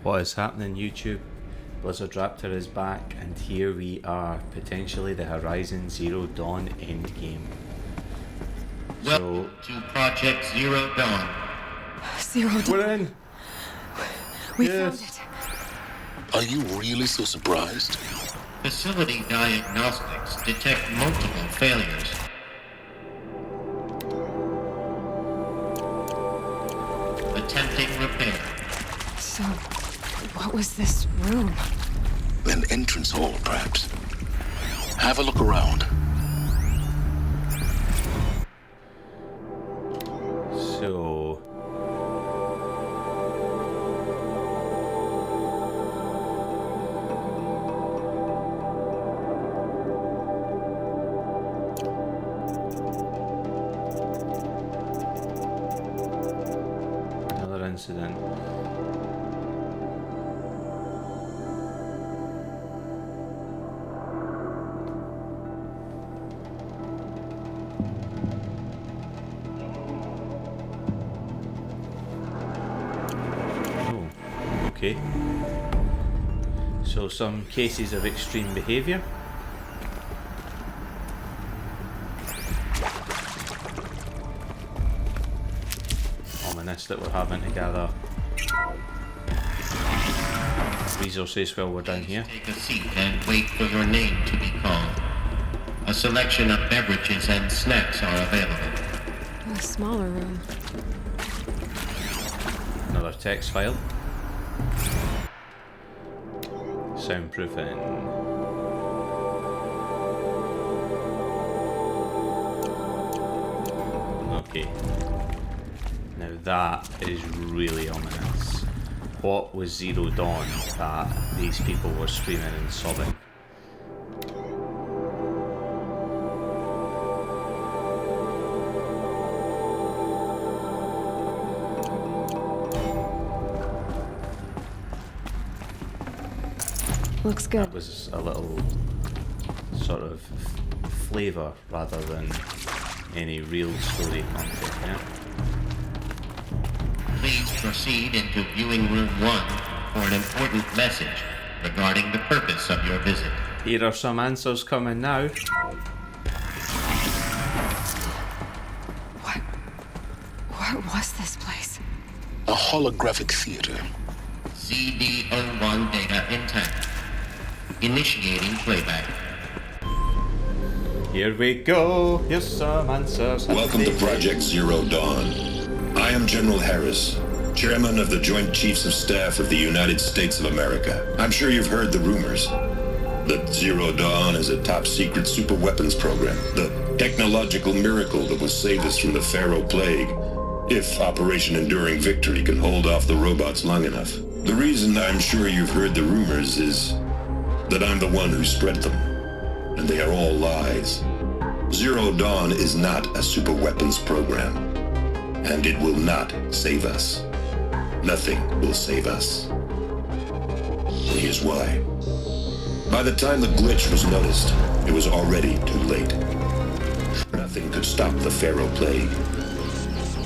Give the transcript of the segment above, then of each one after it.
What is happening, YouTube? Blizzard Raptor is back, and here we are, potentially the Horizon Zero Dawn endgame. Welcome to Project Zero Dawn. Zero Dawn. We're in! We Yes. found it. Are you really so surprised? Facility diagnostics detect multiple failures. Attempting repair. So, what was this room? An entrance hall, perhaps. Have a look around. So... another incident. Okay. So some cases of extreme behaviour. Ominous that we're having to gather resources while we're down here. Take a seat and wait for your name to be called. A selection of beverages and snacks are available. A smaller room. Another text file. Soundproofing. Okay. Now that is really ominous. What was Zero Dawn that these people were screaming and sobbing? Looks good. That was a little sort of flavour rather than any real story content, yeah? Please proceed into viewing room 1 for an important message regarding the purpose of your visit. Here are some answers coming now. What was this place? A holographic theater. CD01 data intact. Initiating playback. Here we go. Here's some answers. Welcome to Project Zero Dawn. I am General Harris, Chairman of the Joint Chiefs of Staff of the United States of America. I'm sure you've heard the rumors that Zero Dawn is a top-secret superweapons program, the technological miracle that will save us from the Pharaoh Plague, if Operation Enduring Victory can hold off the robots long enough. The reason I'm sure you've heard the rumors is that I'm the one who spread them, and they are all lies. Zero Dawn is not a superweapons program, and it will not save us. Nothing will save us. And here's why. By the time the glitch was noticed, it was already too late. Nothing could stop the Pharaoh Plague.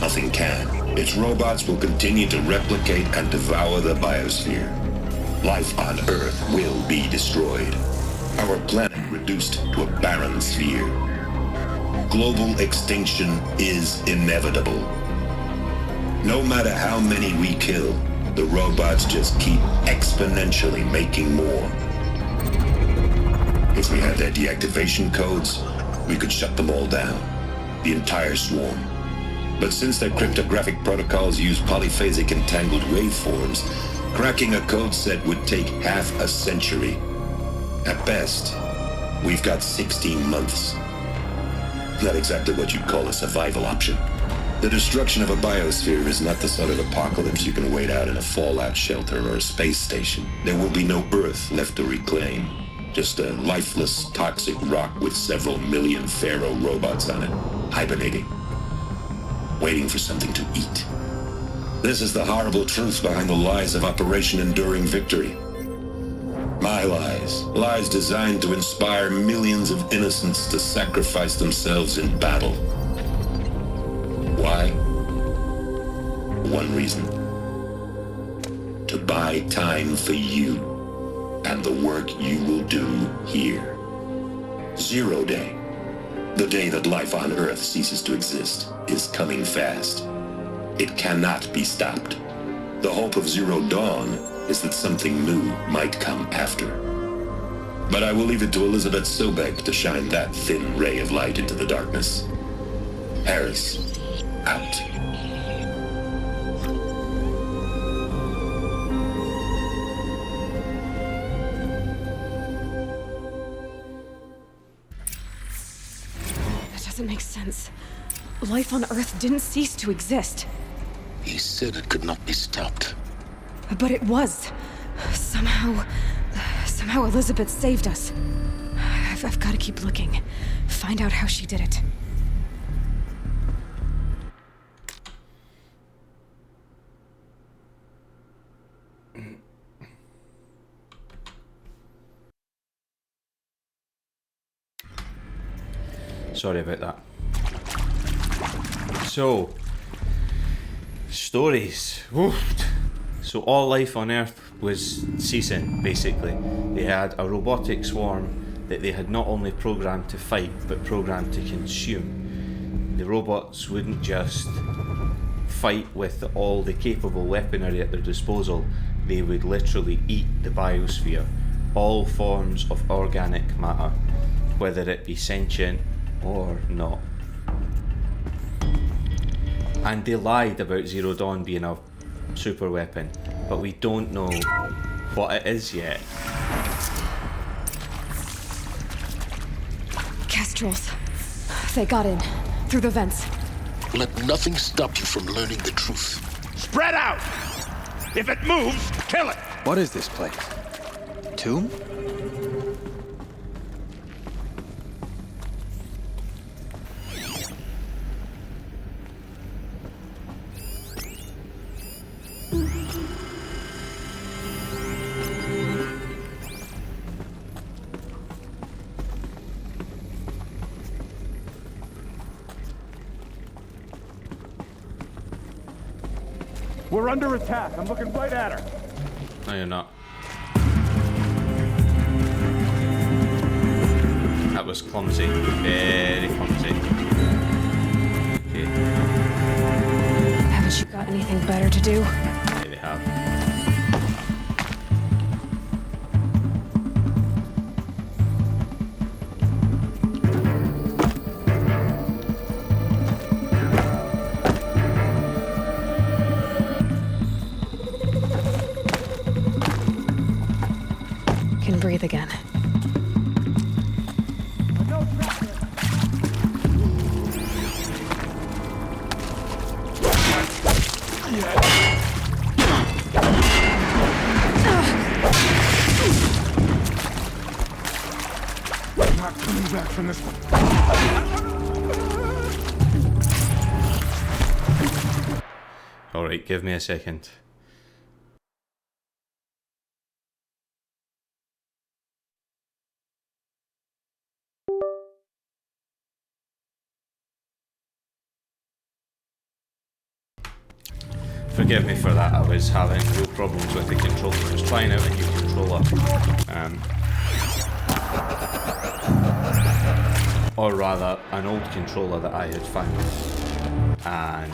Nothing can. Its robots will continue to replicate and devour the biosphere. Life on Earth will be destroyed. Our planet reduced to a barren sphere. Global extinction is inevitable. No matter how many we kill, the robots just keep exponentially making more. If we had their deactivation codes, we could shut them all down. The entire swarm. But since their cryptographic protocols use polyphasic entangled waveforms, cracking a code set would take half a century. At best, we've got 16 months. Not exactly what you'd call a survival option. The destruction of a biosphere is not the sort of apocalypse you can wait out in a fallout shelter or a space station. There will be no Earth left to reclaim. Just a lifeless, toxic rock with several million Pharaoh robots on it, hibernating, waiting for something to eat. This is the horrible truth behind the lies of Operation Enduring Victory. My lies. Lies designed to inspire millions of innocents to sacrifice themselves in battle. Why? One reason. to buy time for you and the work you will do here. 0 Day, the day that life on Earth ceases to exist, is coming fast. It cannot be stopped. The hope of Zero Dawn is that something new might come after. But I will leave it to Elizabeth Sobek to shine that thin ray of light into the darkness. Harris, out. That doesn't make sense. Life on Earth didn't cease to exist. He said it could not be stopped. But it was. Somehow Elizabeth saved us. I've got to keep looking. Find out how she did it. Sorry about that. So, stories. Oof. So all life on Earth was ceasing, basically. They had a robotic swarm that they had not only programmed to fight, but programmed to consume. The robots wouldn't just fight with all the capable weaponry at their disposal, they would literally eat the biosphere. All forms of organic matter, whether it be sentient or not. And they lied about Zero Dawn being a super weapon, but we don't know what it is yet. Kestrels. They got in. Through the vents. Let nothing stop you from learning the truth. Spread out! If it moves, kill it! What is this place? Tomb? We're under attack. I'm looking right at her. No, you're not. That was clumsy. Very clumsy. Okay. Haven't you got anything better to do? Yeah, they have. Can breathe again. Not coming back from this one. Alright, give me a second. Forgive me for that, I was having real problems with the controller. I was trying out a new controller. Or rather, an old controller that I had found. And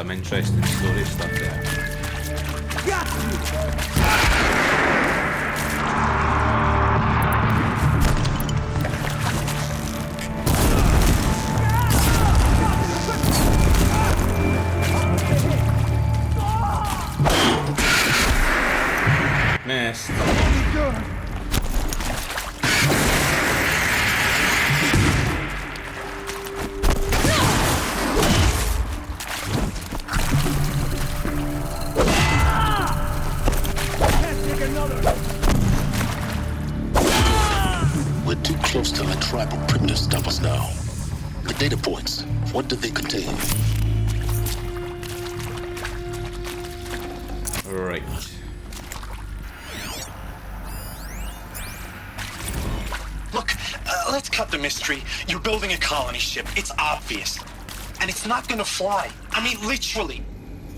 some interesting story stuff there. Missed. We're too close to the tribal primitive to stop us now. The data points, what do they contain? Right. Look, let's cut the mystery. You're building a colony ship. It's obvious. And it's not gonna fly. I mean, literally.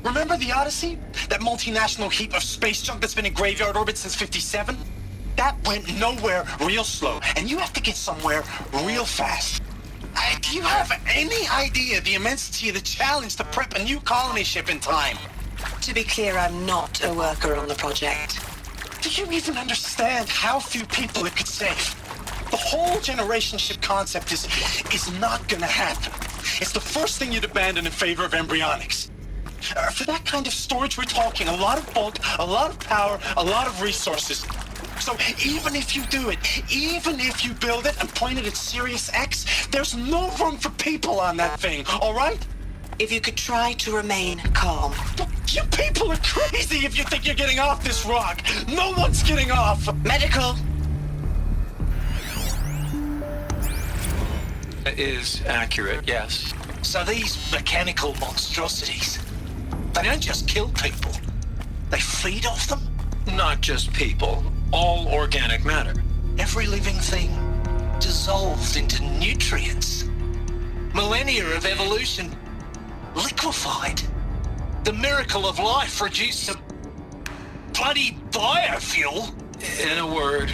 Remember the Odyssey? That multinational heap of space junk that's been in graveyard orbit since 57? That went nowhere real slow. And you have to get somewhere real fast. Do you have any idea the immensity of the challenge to prep a new colony ship in time? To be clear, I'm not a worker on the project. Do you even understand how few people it could save? The whole generation ship concept is not gonna happen. It's the first thing you'd abandon in favor of embryonics. For that kind of storage, we're talking a lot of bulk, a lot of power, a lot of resources. So even if you do it, even if you build it and point it at Sirius X, there's no room for people on that thing, all right? If you could try to remain calm. You people are crazy if you think you're getting off this rock. No one's getting off. Medical. Is accurate, yes. So these mechanical monstrosities, they don't just kill people. They feed off them? Not just people. All organic matter. Every living thing dissolved into nutrients. Millennia of evolution liquefied. The miracle of life reduced to bloody biofuel. In a word,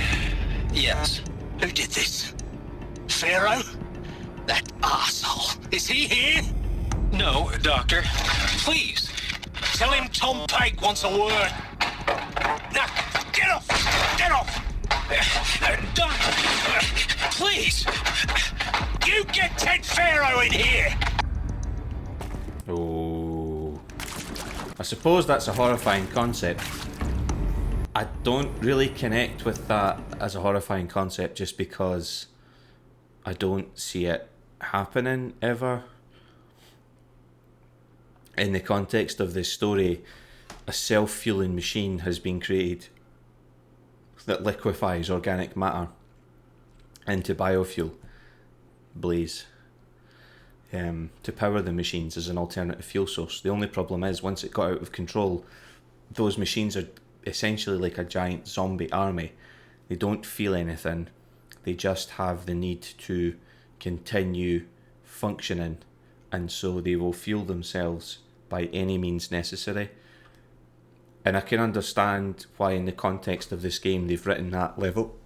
yes. Who did this? Pharaoh? That arsehole. Is he here? No, Doctor. Please, tell him Tom Pike wants a word. Now, get off! Get off! Please! You get Ted Pharaoh in here! Oh. I suppose that's a horrifying concept. I don't really connect with that as a horrifying concept just because I don't see it happening ever. In the context of this story, a self-fueling machine has been created that liquefies organic matter into biofuel, blaze, to power the machines as an alternative fuel source. The only problem is, once it got out of control, those machines are essentially like a giant zombie army. They don't feel anything. They just have the need to continue functioning, and so they will fuel themselves by any means necessary. And I can understand why in the context of this game they've written that level,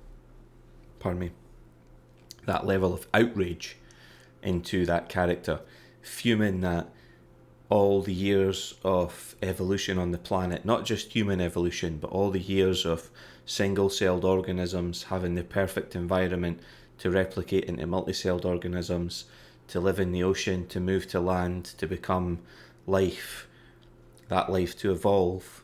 that level of outrage into that character, fuming that all the years of evolution on the planet, not just human evolution, but all the years of single-celled organisms having the perfect environment to replicate into multi-celled organisms, to live in the ocean, to move to land, to become life, that life to evolve,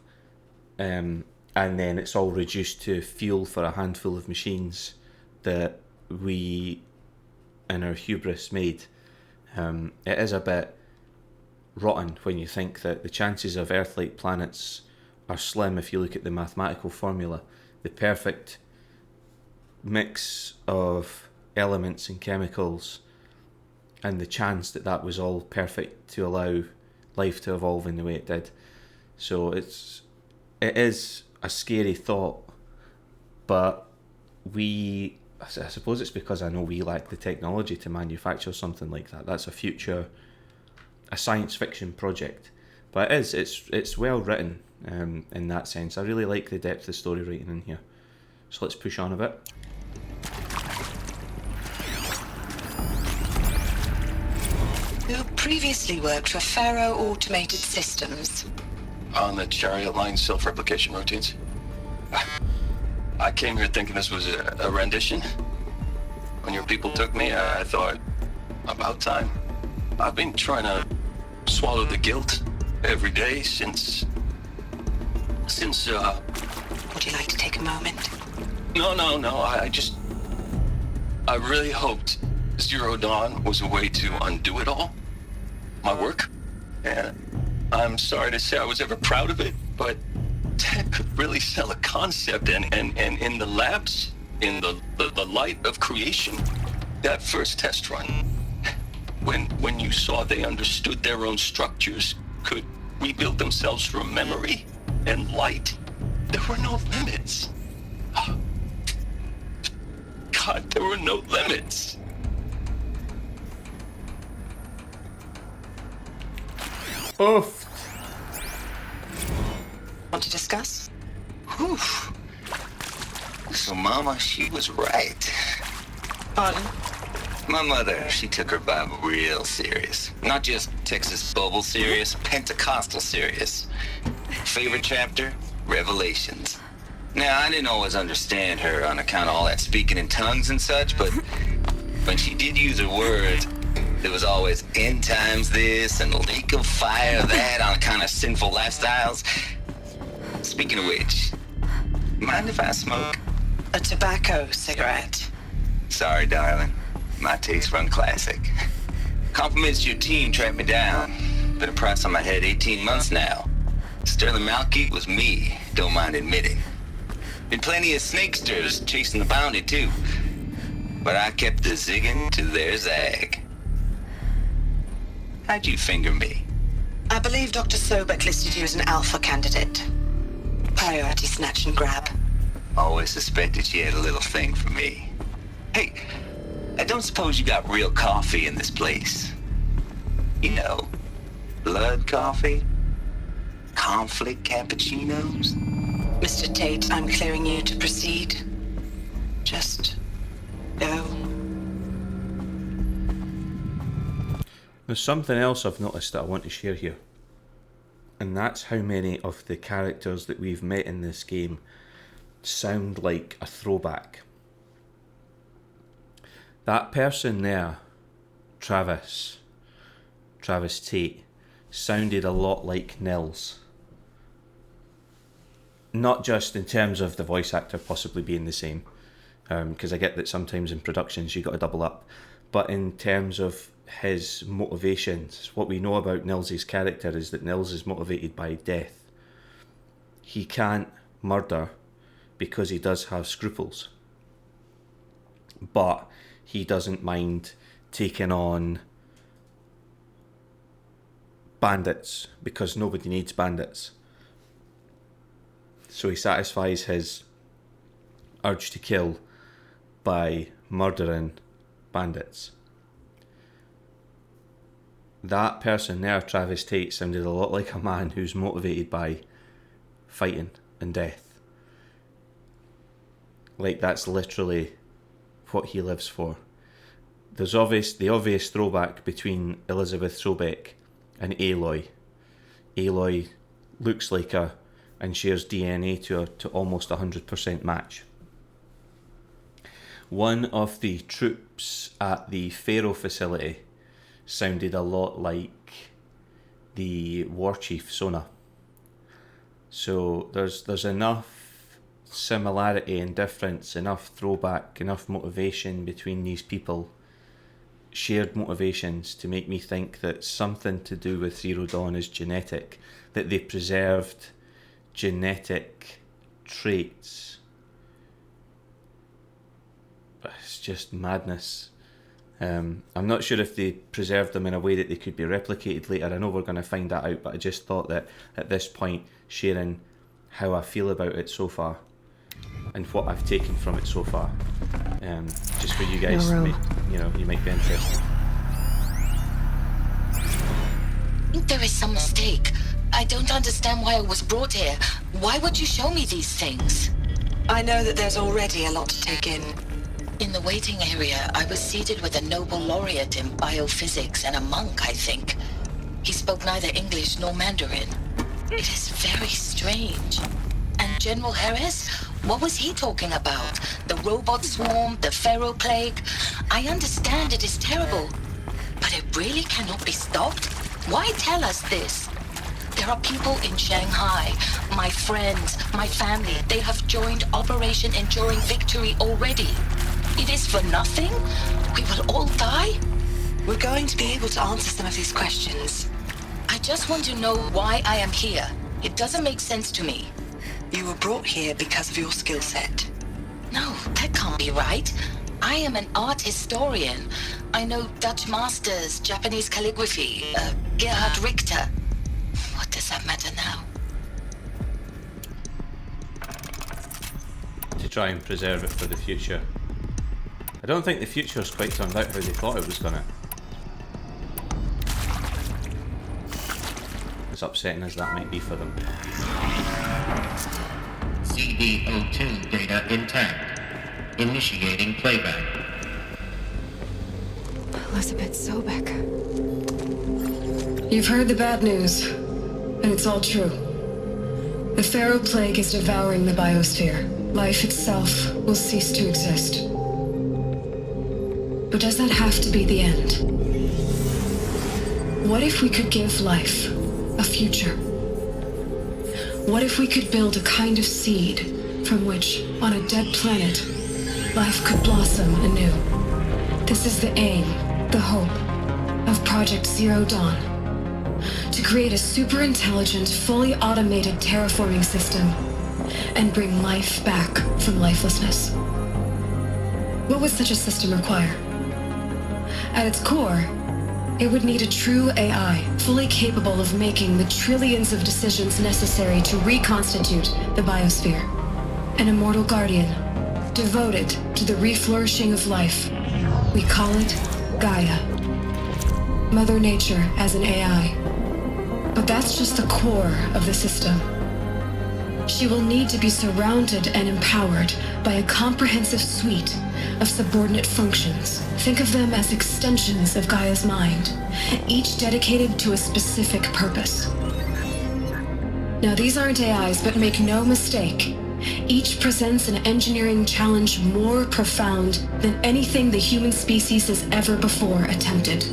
and then it's all reduced to fuel for a handful of machines that we in our hubris made. It is a bit rotten when you think that the chances of Earth-like planets are slim if you look at the mathematical formula. The perfect mix of elements and chemicals, and the chance that that was all perfect to allow life to evolve in the way it did. So it is a scary thought, but I suppose it's because I know we lack the technology to manufacture something like that. That's a science fiction project, but it's well written in that sense. I really like the depth of story writing in here. So let's push on a bit. who previously worked for Faro Automated Systems. On the Chariot Line self-replication routines. I came here thinking this was a rendition. When your people took me, I thought, about time. I've been trying to swallow the guilt every day since... Would you like to take a moment? No, I really hoped Zero Dawn was a way to undo it all. My work. And I'm sorry to say I was ever proud of it, but Ted could really sell a concept, and in the labs, in the light of creation, that first test run, when you saw they understood their own structures, could rebuild themselves from memory and light, there were no limits. God, there were no limits. Oof. Want to discuss? Whew. So Mama, she was right. Pardon? My mother, she took her Bible real serious. Not just Texas Bubble serious, Pentecostal serious. Favorite chapter? Revelations. Now, I didn't always understand her on account of all that speaking in tongues and such, but when she did use her words, there was always end times this and lake of fire that on account of sinful lifestyles. Speaking of which, mind if I smoke? A tobacco cigarette. Sorry, darling. My taste run classic. Compliments to your team tracked me down. Been a price on my head 18 months now. Sterling Malkeet was me, don't mind admitting. Been plenty of snakesters chasing the bounty too. But I kept the zigging to their zag. How'd you finger me? I believe Dr. Sobek listed you as an alpha candidate. Priority snatch and grab. Always suspected she had a little thing for me. Hey, I don't suppose you got real coffee in this place? You know, blood coffee? Conflict cappuccinos? Mr. Tate, I'm clearing you to proceed. Just go. There's something else I've noticed that I want to share here. And that's how many of the characters that we've met in this game sound like a throwback. That person there, Travis Tate, sounded a lot like Nils. Not just in terms of the voice actor possibly being the same, because I get that sometimes in productions you got to double up, but in terms of his motivations, what we know about Nils' character is that Nils is motivated by death. He can't murder because he does have scruples, but he doesn't mind taking on bandits because nobody needs bandits. So he satisfies his urge to kill by murdering bandits. That person there, Travis Tate, sounded a lot like a man who's motivated by fighting and death. Like that's literally what he lives for. There's the obvious throwback between Elizabeth Sobek and Aloy. Aloy looks like her and shares DNA to almost 100% match. One of the troops at the Faro facility sounded a lot like the war chief Sona. So there's enough similarity and difference, enough throwback, enough motivation between these people, shared motivations, to make me think that something to do with Zero Dawn is genetic, that they preserved genetic traits. It's just madness. I'm not sure if they preserved them in a way that they could be replicated later. I know we're going to find that out, but I just thought that at this point, sharing how I feel about it so far and what I've taken from it so far, just for you guys, you might be interested. I think there is some mistake. I don't understand why I was brought here. Why would you show me these things? I know that there's already a lot to take in. In the waiting area, I was seated with a Nobel laureate in biophysics and a monk, I think. He spoke neither English nor Mandarin. It is very strange. And General Harris? What was he talking about? The robot swarm, the pharaoh plague? I understand it is terrible, but it really cannot be stopped? Why tell us this? There are people in Shanghai, my friends, my family. They have joined Operation Enduring Victory already. It is for nothing? We will all die? We're going to be able to answer some of these questions. I just want to know why I am here. It doesn't make sense to me. You were brought here because of your skill set. No, that can't be right. I am an art historian. I know Dutch masters, Japanese calligraphy, Gerhard Richter. What does that matter now? To try and preserve it for the future. I don't think the future's quite turned out how they thought it was gonna. As upsetting as that might be for them. CD02 data intact. Initiating playback. Elizabeth Sobek. You've heard the bad news, and it's all true. The Pharaoh Plague is devouring the biosphere. Life itself will cease to exist. But does that have to be the end? What if we could give life a future? What if we could build a kind of seed from which, on a dead planet, life could blossom anew? This is the aim, the hope, of Project Zero Dawn. To create a super-intelligent, fully automated terraforming system and bring life back from lifelessness. What would such a system require? At its core, it would need a true AI, fully capable of making the trillions of decisions necessary to reconstitute the biosphere. An immortal guardian, devoted to the reflourishing of life. We call it Gaia. Mother Nature as an AI. But that's just the core of the system. She will need to be surrounded and empowered by a comprehensive suite of subordinate functions. Think of them as extensions of Gaia's mind, each dedicated to a specific purpose. Now, these aren't AIs, but make no mistake, each presents an engineering challenge more profound than anything the human species has ever before attempted.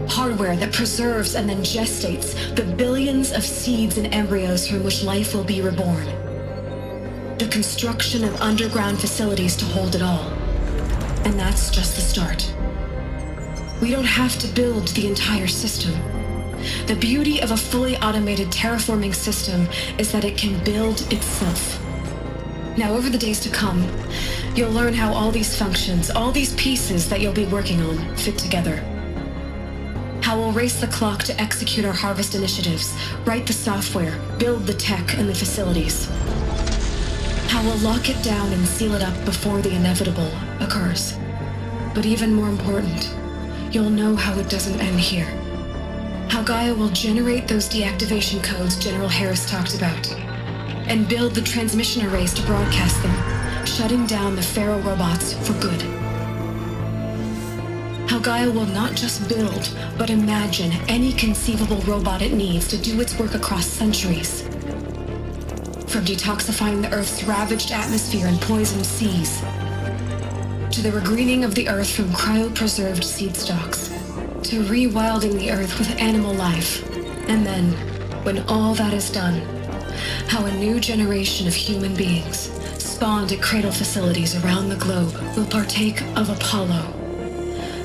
Hardware that preserves and then gestates the billions of seeds and embryos from which life will be reborn. The construction of underground facilities to hold it all. And that's just the start. We don't have to build the entire system. The beauty of a fully automated terraforming system is that it can build itself. Now, over the days to come, you'll learn how all these functions, all these pieces that you'll be working on, fit together. How we'll race the clock to execute our harvest initiatives, write the software, build the tech and the facilities. How we'll lock it down and seal it up before the inevitable occurs. But even more important, you'll know how it doesn't end here. How Gaia will generate those deactivation codes General Harris talked about, and build the transmission arrays to broadcast them, shutting down the Pharaoh robots for good. How Gaia will not just build, but imagine any conceivable robot it needs to do its work across centuries. From detoxifying the Earth's ravaged atmosphere and poisoned seas, to the regreening of the Earth from cryopreserved seed stalks, to rewilding the Earth with animal life. And then, when all that is done, how a new generation of human beings, spawned at cradle facilities around the globe, will partake of Apollo,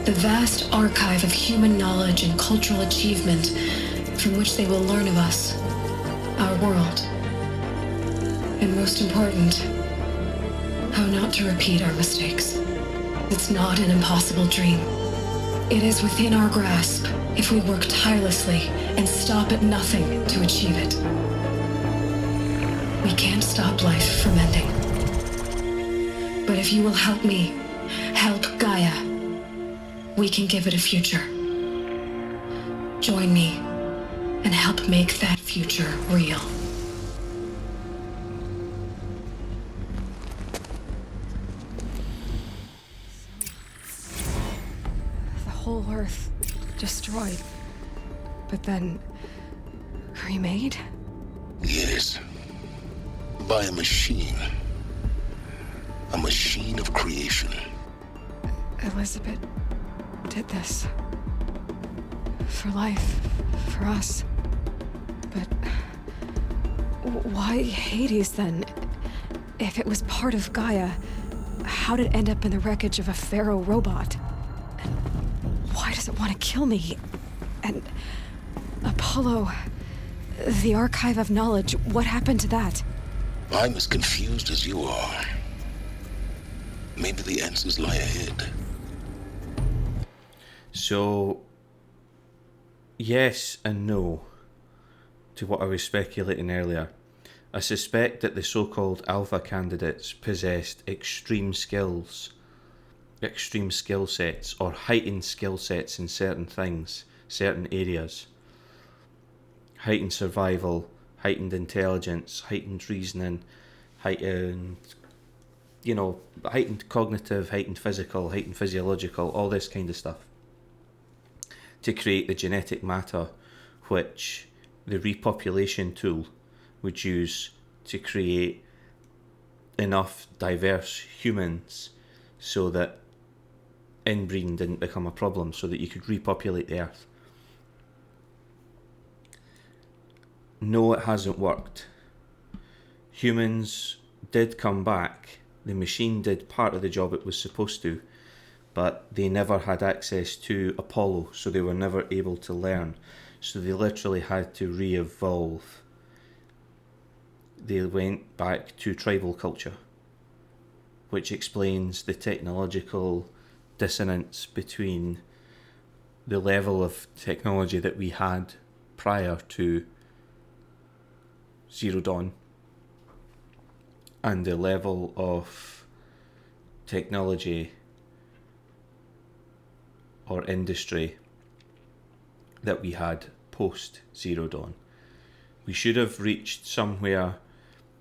the vast archive of human knowledge and cultural achievement from which they will learn of us, our world. And most important, how not to repeat our mistakes. It's not an impossible dream. It is within our grasp if we work tirelessly and stop at nothing to achieve it. We can't stop life from ending. But if you will help me, help Gaia, we can give it a future. Join me and help make that future real. whole Earth destroyed, but then remade? Yes. By a machine. A machine of creation. Elizabeth did this. For life. For us. But why Hades then? If it was part of Gaia, how did it end up in the wreckage of a pharaoh robot? And why does it want to kill me? And Apollo, the archive of knowledge, what happened to that? I'm as confused as you are. Maybe the answers lie ahead. So, yes and no to what I was speculating earlier. I suspect that the so-called alpha candidates possessed extreme skill sets, or heightened skill sets in certain things, certain areas. Heightened survival, heightened intelligence, heightened reasoning, heightened cognitive, heightened physical, heightened physiological, all this kind of stuff, to create the genetic matter which the repopulation tool would use to create enough diverse humans so that inbreeding didn't become a problem, so that you could repopulate the Earth. No, it hasn't worked. Humans did come back. The machine did part of the job it was supposed to, but they never had access to Apollo, so they were never able to learn. So they literally had to re-evolve. They went back to tribal culture, which explains the technological dissonance between the level of technology that we had prior to Zero Dawn and the level of technology or industry that we had post Zero Dawn. We should have reached somewhere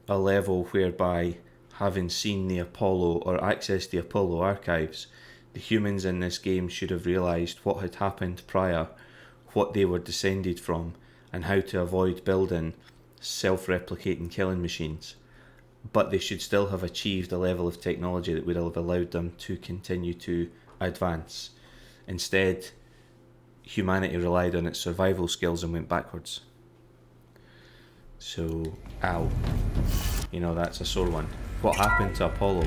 a level whereby, having seen the Apollo or accessed the Apollo archives, the humans in this game should have realised what had happened prior, what they were descended from, and how to avoid building self-replicating killing machines. But they should still have achieved a level of technology that would have allowed them to continue to advance. Instead, humanity relied on its survival skills and went backwards. So, ow. That's a sore one. What happened to Apollo?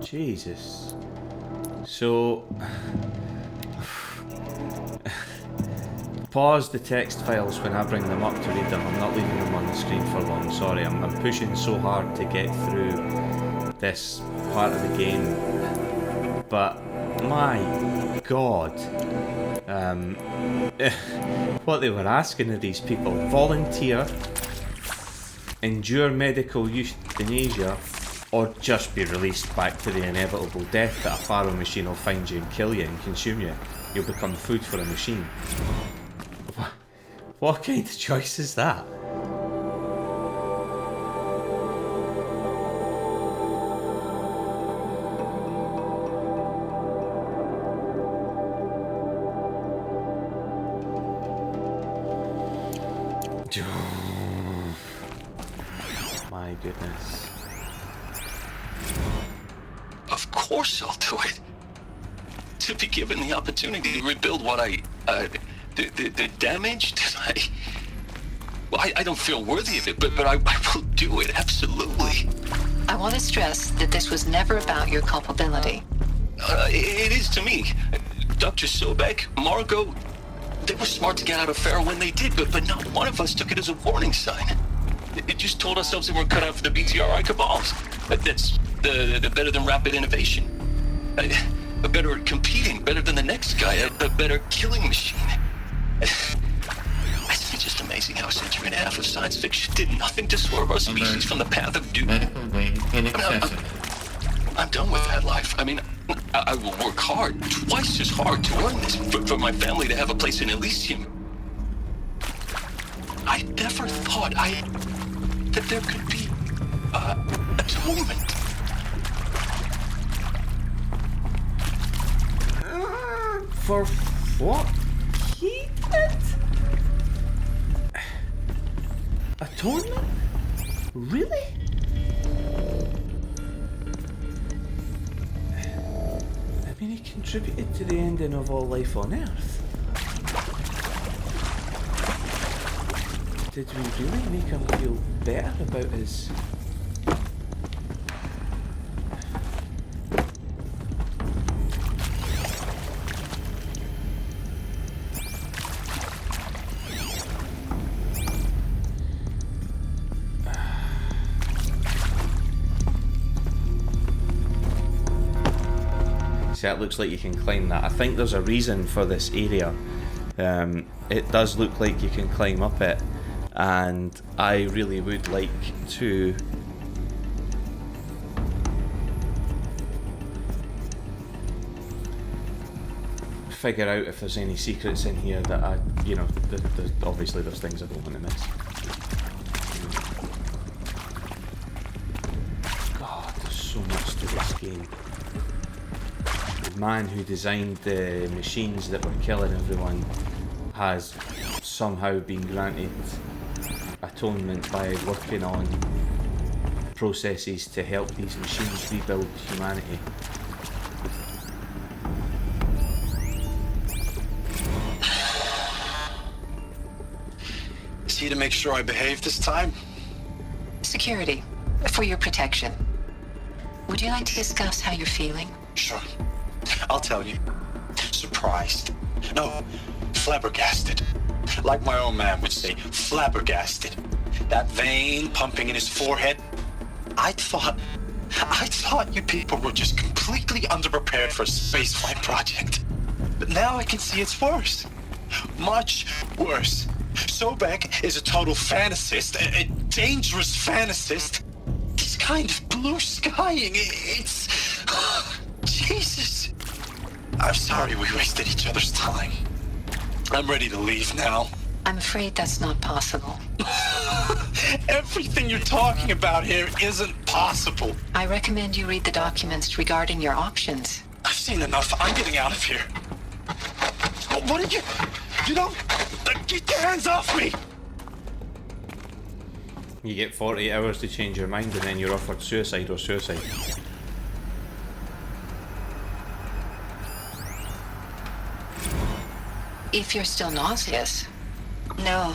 Jesus. So, pause the text files when I bring them up to read them. I'm not leaving them on the screen for long, sorry. I'm pushing so hard to get through this part of the game. But, my God. What they were asking of these people: volunteer, endure medical euthanasia, or just be released back to the inevitable death that a pharaoh machine will find you and kill you and consume you. You'll become food for a machine. What kind of choice is that? My goodness. Of course I'll do it. To be given the opportunity to rebuild what the damage that I don't feel worthy of it, but I will do it, absolutely. I want to stress that this was never about your culpability. It is to me. Dr. Sobek, Margot, they were smart to get out of Pharaoh when they did, but not one of us took it as a warning sign. It just told ourselves that we're cut out for the BTRI cabals. That's the better than rapid innovation. better at competing, better than the next guy, a better killing machine. It's just amazing how a century and a half of science fiction did nothing to swerve our species from the path of duty. I'm done with that life. I mean, I will work hard, twice as hard, to earn this, for my family to have a place in Elysium. I never thought that there could be atonement. For what he did? Atonement? Really? I mean, he contributed to the ending of all life on Earth. Did we really make him feel better about his... See, that looks like you can climb that. I think there's a reason for this area. It does look like you can climb up it, and I really would like to figure out if there's any secrets in here that I, you know, obviously there's things I don't want to miss. God, there's so much to this game. The man who designed the machines that were killing everyone has somehow been granted atonement by working on processes to help these machines rebuild humanity. Is he to make sure I behave this time? Security, for your protection. Would you like to discuss how you're feeling? Sure. I'll tell you. Surprised. No, flabbergasted. Like my own man would say, flabbergasted. That vein pumping in his forehead. I thought you people were just completely underprepared for a spaceflight project. But now I can see it's worse. Much worse. Sobek is a total fantasist, a dangerous fantasist. He's kind of blue skying. It's... Jesus. I'm sorry we wasted each other's time. I'm ready to leave now. I'm afraid that's not possible. Everything you're talking about here isn't possible. I recommend you read the documents regarding your options. I've seen enough. I'm getting out of here. What did you... You know... Get your hands off me! You get 48 hours to change your mind and then you're offered suicide or suicide. If you're still nauseous. No,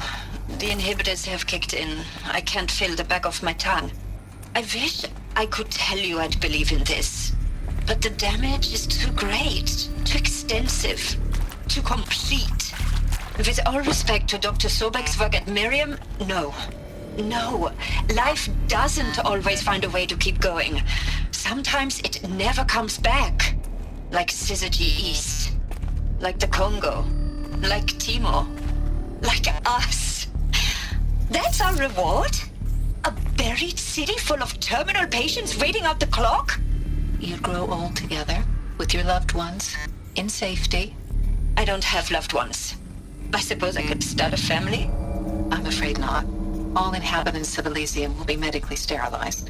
the inhibitors have kicked in. I can't feel the back of my tongue. I wish I could tell you I'd believe in this. But the damage is too great, too extensive, too complete. With all respect to Dr. Sobek's work at Miriam, no. No, life doesn't always find a way to keep going. Sometimes it never comes back. Like Syzygy East. Like the Congo. Like Timor. Like us. That's our reward? A buried city full of terminal patients waiting out the clock? You'd grow old together, with your loved ones, in safety. I don't have loved ones. I suppose I could start a family? I'm afraid not. All inhabitants of Elysium will be medically sterilized.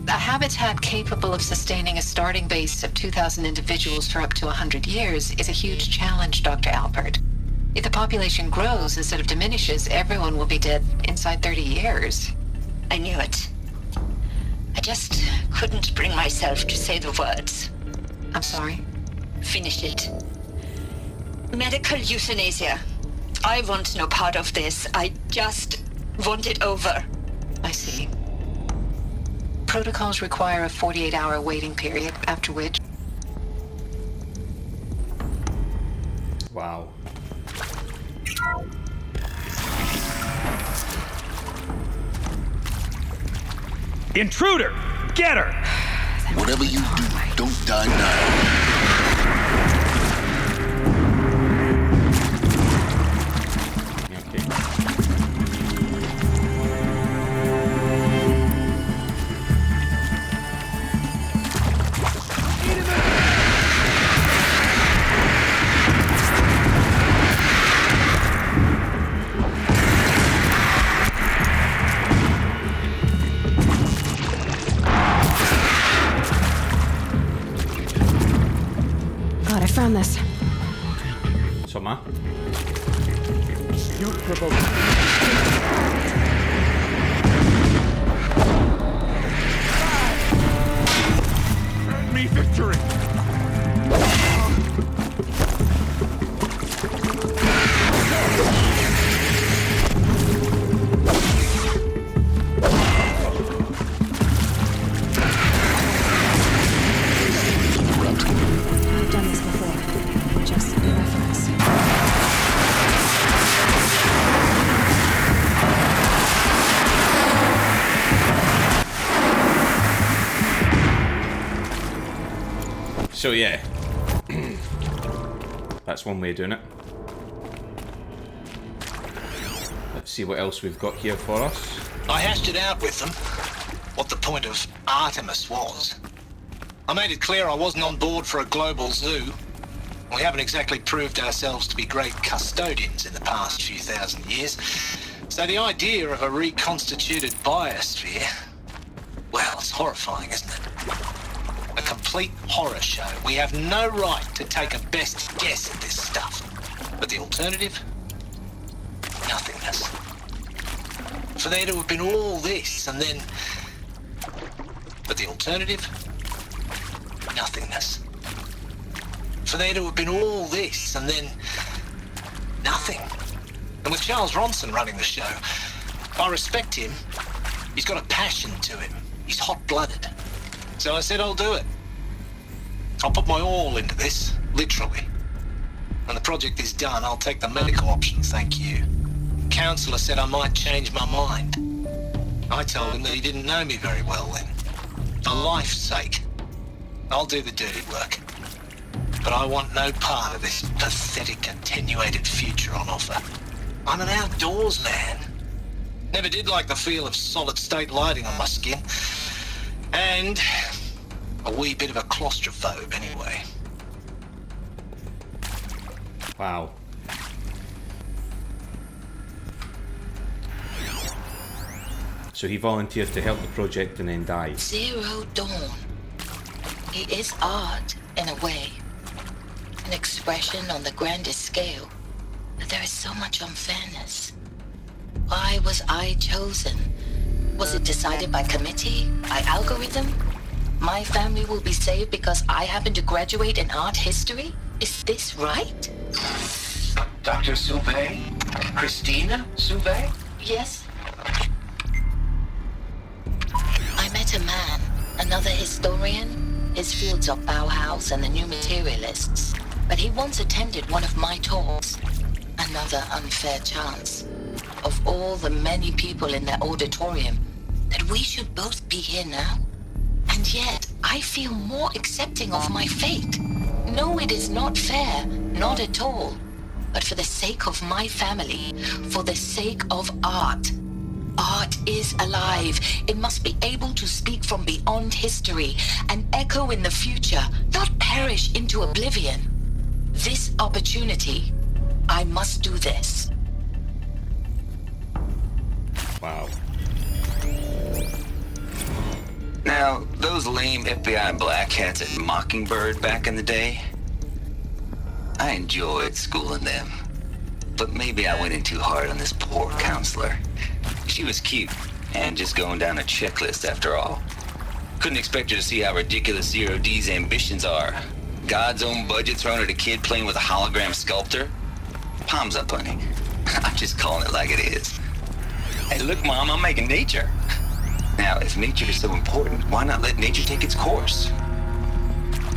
A habitat capable of sustaining a starting base of 2,000 individuals for up to 100 years is a huge challenge, Dr. Alpert. If the population grows instead of diminishes, everyone will be dead inside 30 years. I knew it. I just couldn't bring myself to say the words. I'm sorry? Finish it. Medical euthanasia. I want no part of this. I just want it over. I see. Protocols require a 48-hour waiting period, after which... Wow. Intruder! Get her! Whatever you do, don't die now. God, I found this. Insomma. You provoke Grant me victory! I've done this before. Just for reference. So yeah, that's one way of doing it. Let's see what else we've got here for us. I hashed it out with them, what the point of Artemis was. I made it clear I wasn't on board for a global zoo. We haven't exactly proved ourselves to be great custodians in the past few thousand years. So the idea of a reconstituted biosphere, well, it's horrifying, isn't it? A complete horror show. We have no right to take a best guess at this stuff. But the alternative? Nothingness. For there to have been all this and then... But the alternative? Nothingness. For there to have been all this and then... Nothing. And with Charles Ronson running the show, I respect him. He's got a passion to him. He's hot-blooded. So I said I'll do it. I'll put my all into this, literally. When the project is done, I'll take the medical option, thank you. Counselor said I might change my mind. I told him that he didn't know me very well then. For life's sake, I'll do the dirty work. But I want no part of this pathetic, attenuated future on offer. I'm an outdoors man. Never did like the feel of solid-state lighting on my skin. And a wee bit of a claustrophobe, anyway. Wow. So he volunteered to help the project and then died. Zero Dawn. He is art, in a way. An expression on the grandest scale. But there is so much unfairness. Why was I chosen? Was it decided by committee? By algorithm? My family will be saved because I happen to graduate in art history? Is this right? Dr. Sauvé? Christina Sauvé? Yes. I met a man, another historian. His fields are Bauhaus and the New Materialists. But he once attended one of my talks. Another unfair chance. Of all the many people in that auditorium, that we should both be here now. And yet, I feel more accepting of my fate. No, it is not fair, not at all. But for the sake of my family, for the sake of art. Art is alive. It must be able to speak from beyond history and echo in the future, not perish into oblivion. This opportunity, I must do this. Wow. Now, those lame FBI black hats at Mockingbird back in the day, I enjoyed schooling them. But maybe I went in too hard on this poor counselor. She was cute, and just going down a checklist after all. Couldn't expect her to see how ridiculous Zero D's ambitions are. God's own budget thrown at a kid playing with a hologram sculptor? Palms up, honey. I'm just calling it like it is. Hey, look, Mom, I'm making nature. Now, if nature is so important, why not let nature take its course?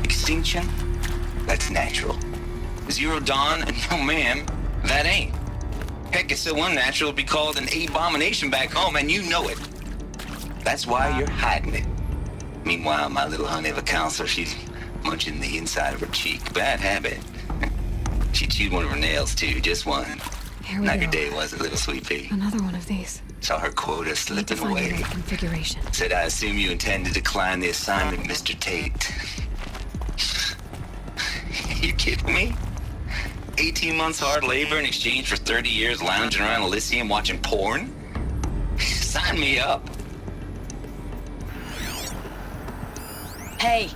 Extinction? That's natural. Zero Dawn? No, ma'am, that ain't. Heck, it's so unnatural it'd be called an abomination back home, and you know it. That's why you're hiding it. Meanwhile, my little honey of a counselor, she's munching the inside of her cheek. Bad habit. She chewed one of her nails, too. Just one. Here we Not your go. day, was it, little sweet pea? Another one of these. Saw her quota Need to slipping find the away. right configuration. Said, I assume you intend to decline the assignment, Mr. Tate. You kidding me? 18 months hard labor in exchange for 30 years lounging around Elysium watching porn? Sign me up. Hey,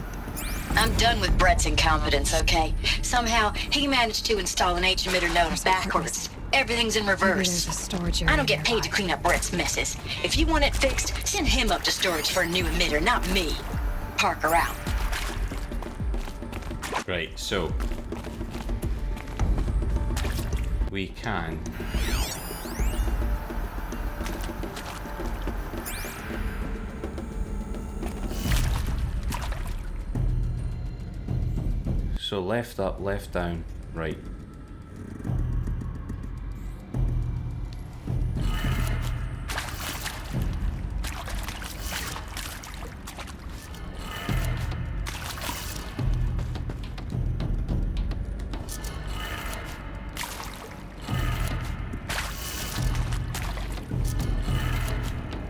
I'm done with Brett's incompetence, okay? Somehow, he managed to install an H-emitter node backwards. Everything's in Maybe reverse. there's a storage area I don't get paid to clean up Brett's messes. If you want it fixed, send him up to storage for a new emitter, not me. Parker out. Right, so we can so left up, left down, right.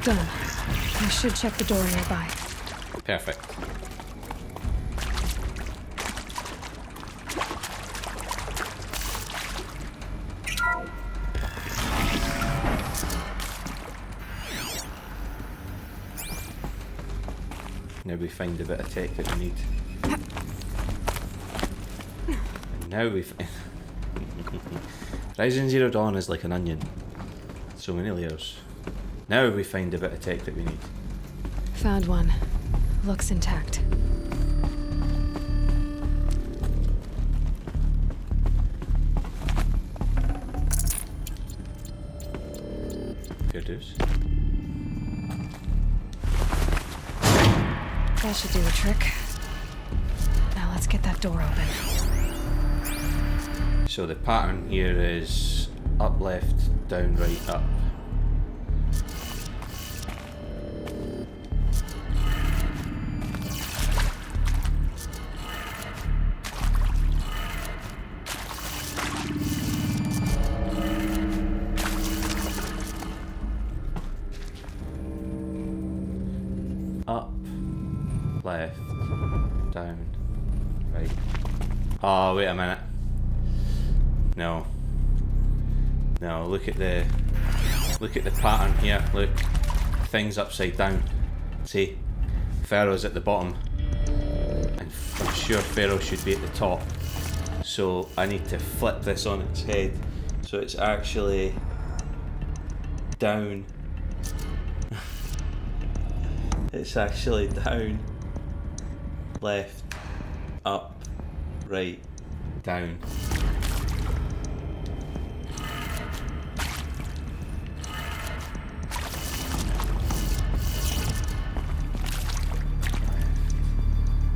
Done. I should check the door nearby. Perfect. Now we find the bit of tech that we need. And now we find... Rising Zero Dawn is like an onion. So many layers. Now we find the bit of tech that we need. Found one. Looks intact. Fair dues. That should do the trick. Now let's get that door open. So the pattern here is up, left, down, right, up. Up, left, down, right. Oh, wait a minute. No. No, look at the pattern here. Look, things upside down. See, Pharaoh's at the bottom, and I'm sure Pharaoh should be at the top. So I need to flip this on its head, so it's actually down. It's actually down, left, up, right, down.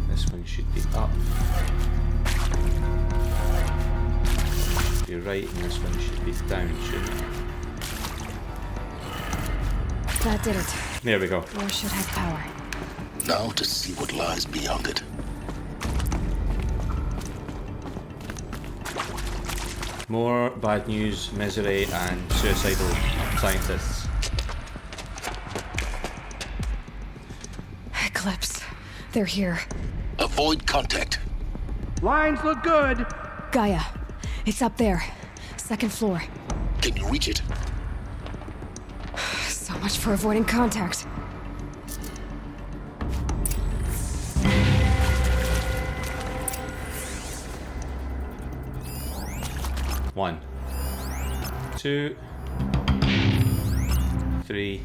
This one should be up. Be right, and this one should be down, shouldn't it? That did it. There we go. Door should have power. Now to see what lies beyond it. More bad news, misery, and suicidal scientists. Eclipse. They're here. Avoid contact. Lines look good. Gaia. It's up there. Second floor. Can you reach it? So much for avoiding contact. One, 2, 3,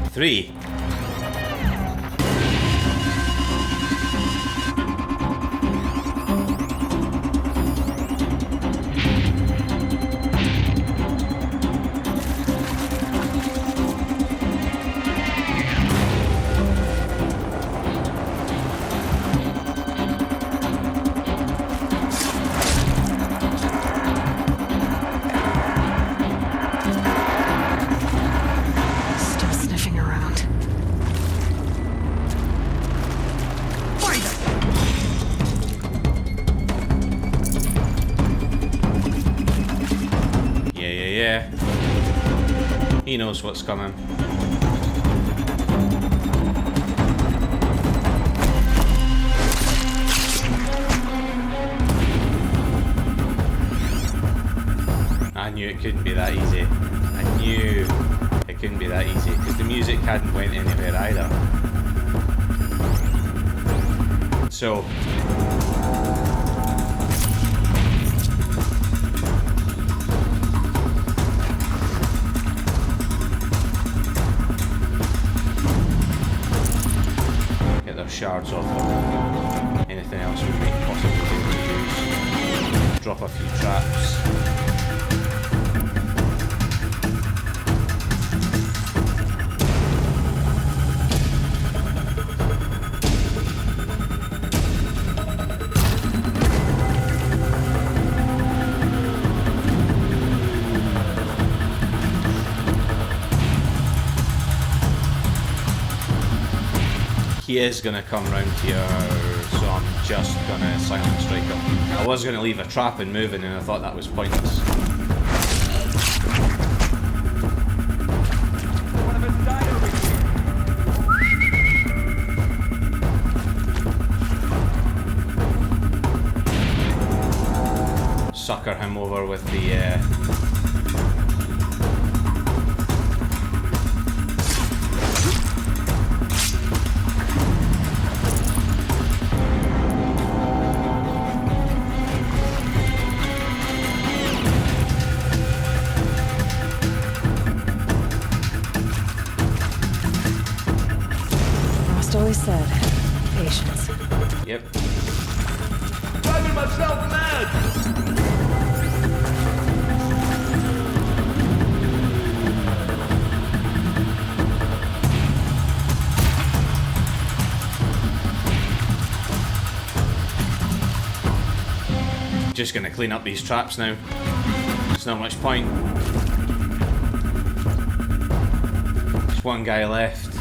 3. Still sniffing around. He knows what's coming. I knew it couldn't be that easy. I knew it couldn't be that easy because the music hadn't went anywhere either. So get those shards off them. Anything else we might possibly be able to use. Drop a few traps. He is going to come round here, so I'm just going to silent strike him. I was going to leave a trap and move it, and I thought that was pointless. Sucker him over with the always said, patience. Yep. Driving myself mad! Just gonna clean up these traps now. There's not much point. There's one guy left.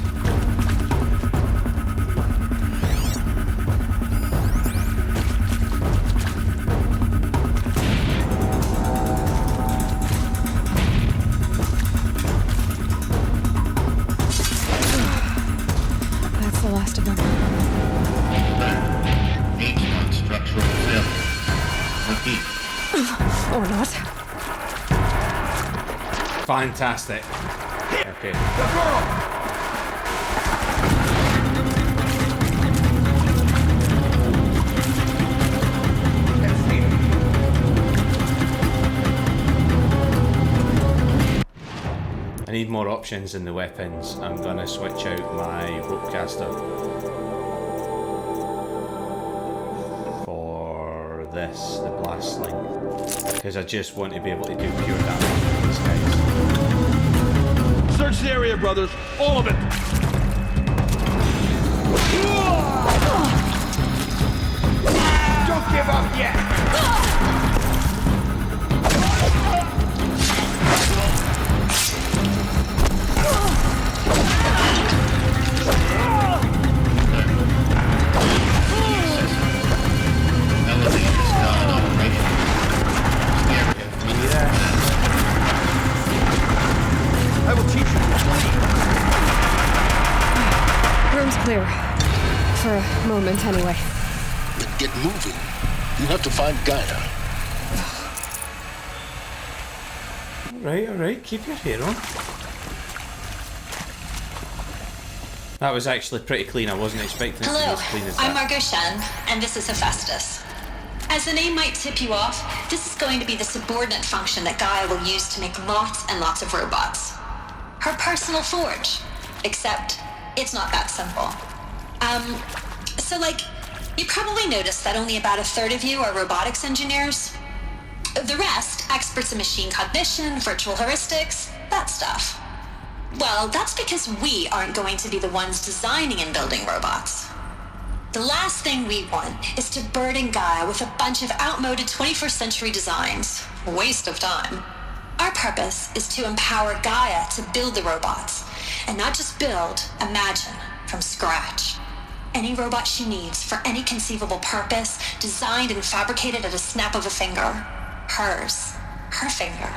Fantastic. Okay. The girl! I need more options in the weapons. I'm gonna switch out my ropecaster for this, the blast sling, because I just want to be able to do pure damage with these guys. Search the area, brothers. All of it. Don't give up yet. I will teach you. Room's clear. For a moment, anyway. Then get moving. You have to find Gaia. Alright, keep your hair on. That was actually pretty clean. I wasn't expecting it to be Hello, as clean as I'm that. Margot Shen, and this is Hephaestus. As the name might tip you off, this is going to be the subordinate function that Gaia will use to make lots and lots of robots. Her personal forge. Except, it's not that simple. So you probably noticed that only about a third of you are robotics engineers. The rest, experts in machine cognition, virtual heuristics, that stuff. Well, that's because we aren't going to be the ones designing and building robots. The last thing we want is to burden Gaia with a bunch of outmoded 21st century designs. Waste of time. Our purpose is to empower Gaia to build the robots, and not just build, imagine, from scratch. Any robot she needs for any conceivable purpose, designed and fabricated at a snap of a finger. Hers. Her finger.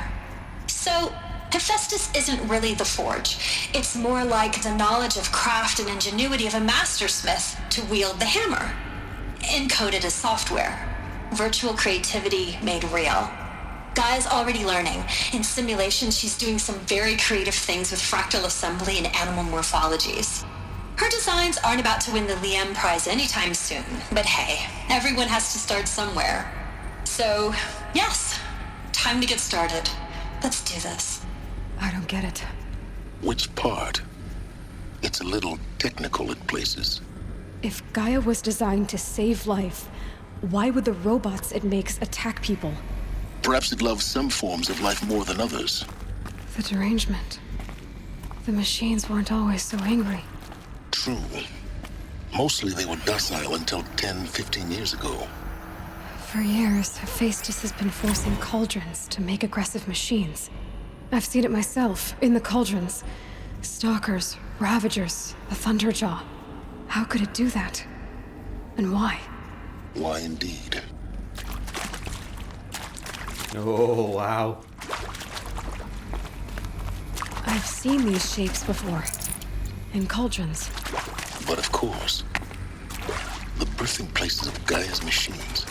So, Hephaestus isn't really the forge. It's more like the knowledge of craft and ingenuity of a mastersmith to wield the hammer. Encoded as software. Virtual creativity made real. Gaia's already learning. In simulation, she's doing some very creative things with fractal assembly and animal morphologies. Her designs aren't about to win the Liam Prize anytime soon, but hey, everyone has to start somewhere. So, yes, time to get started. Let's do this. I don't get it. Which part? It's a little technical in places. If Gaia was designed to save life, why would the robots it makes attack people? Perhaps it loves some forms of life more than others. The derangement. The machines weren't always so angry. True. Mostly they were docile until 10, 15 years ago. For years, Hephaestus has been forcing cauldrons to make aggressive machines. I've seen it myself, in the cauldrons. Stalkers, Ravagers, the Thunderjaw. How could it do that? And why? Why indeed? Oh, wow. I've seen these shapes before. In cauldrons. But of course, the birthing places of Gaia's machines.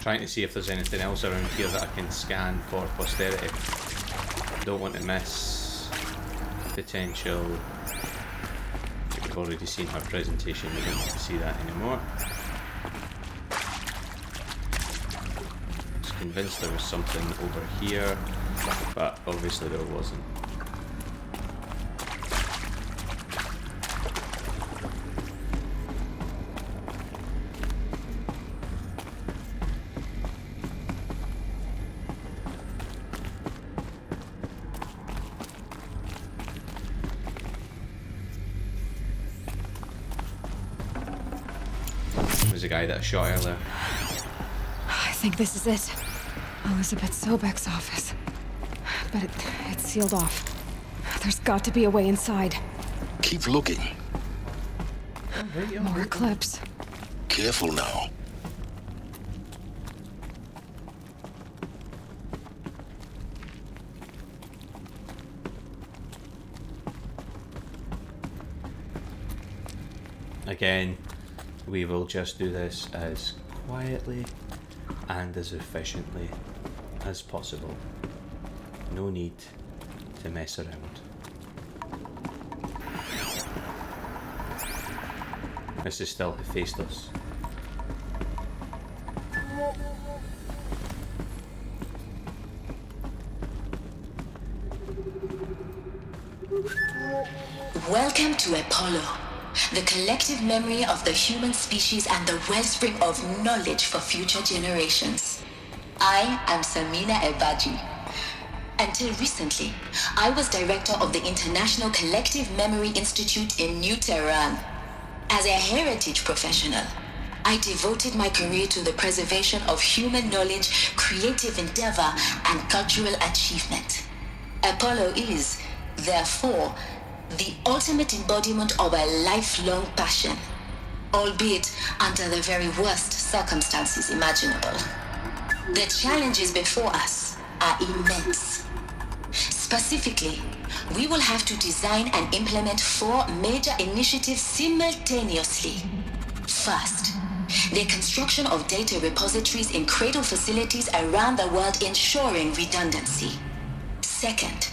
Trying to see if there's anything else around here that I can scan for posterity. Don't want to miss potential. We've already seen her presentation, we don't need to see that anymore. I was convinced there was something over here, but obviously there wasn't. The guy that I shot earlier. I think this is it. Elizabeth Sobek's office. But it's sealed off. There's got to be a way inside. Keep looking. More clips. Careful now. Again, we will just do this as quietly and as efficiently as possible. No need to mess around. This is still Hephaestus. Welcome to Apollo, the collective memory of the human species and the wellspring of knowledge for future generations. I am Samina Ebaji. Until recently, I was director of the International Collective Memory Institute in New Tehran. As a heritage professional, I devoted my career to the preservation of human knowledge, creative endeavor, and cultural achievement. Apollo is, therefore, the ultimate embodiment of a lifelong passion, albeit under the very worst circumstances imaginable. The challenges before us are immense. Specifically, we will have to design and implement 4 major initiatives simultaneously. First, the construction of data repositories in cradle facilities around the world ensuring redundancy. Second,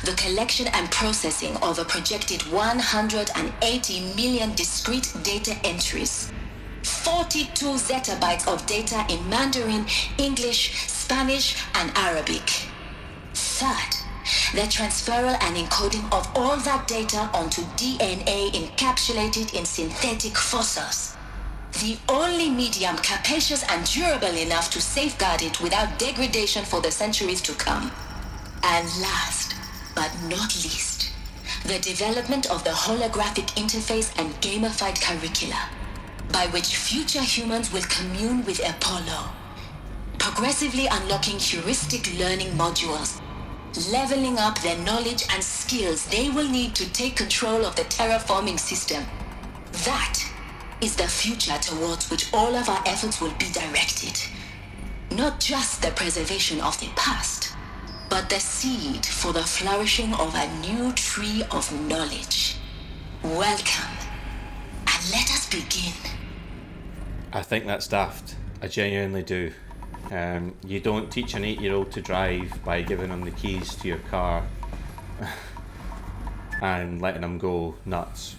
the collection and processing of a projected 180 million discrete data entries. 42 zettabytes of data in Mandarin, English, Spanish, and Arabic. Third, the transferal and encoding of all that data onto DNA encapsulated in synthetic fossils. The only medium capacious and durable enough to safeguard it without degradation for the centuries to come. And last, but not least, the development of the holographic interface and gamified curricula, by which future humans will commune with Apollo, progressively unlocking heuristic learning modules, leveling up their knowledge and skills they will need to take control of the terraforming system. That is the future towards which all of our efforts will be directed. Not just the preservation of the past, but the seed for the flourishing of a new tree of knowledge. Welcome, and let us begin. I think that's daft. I genuinely do. You don't teach an 8-year-old to drive by giving them the keys to your car and letting them go nuts.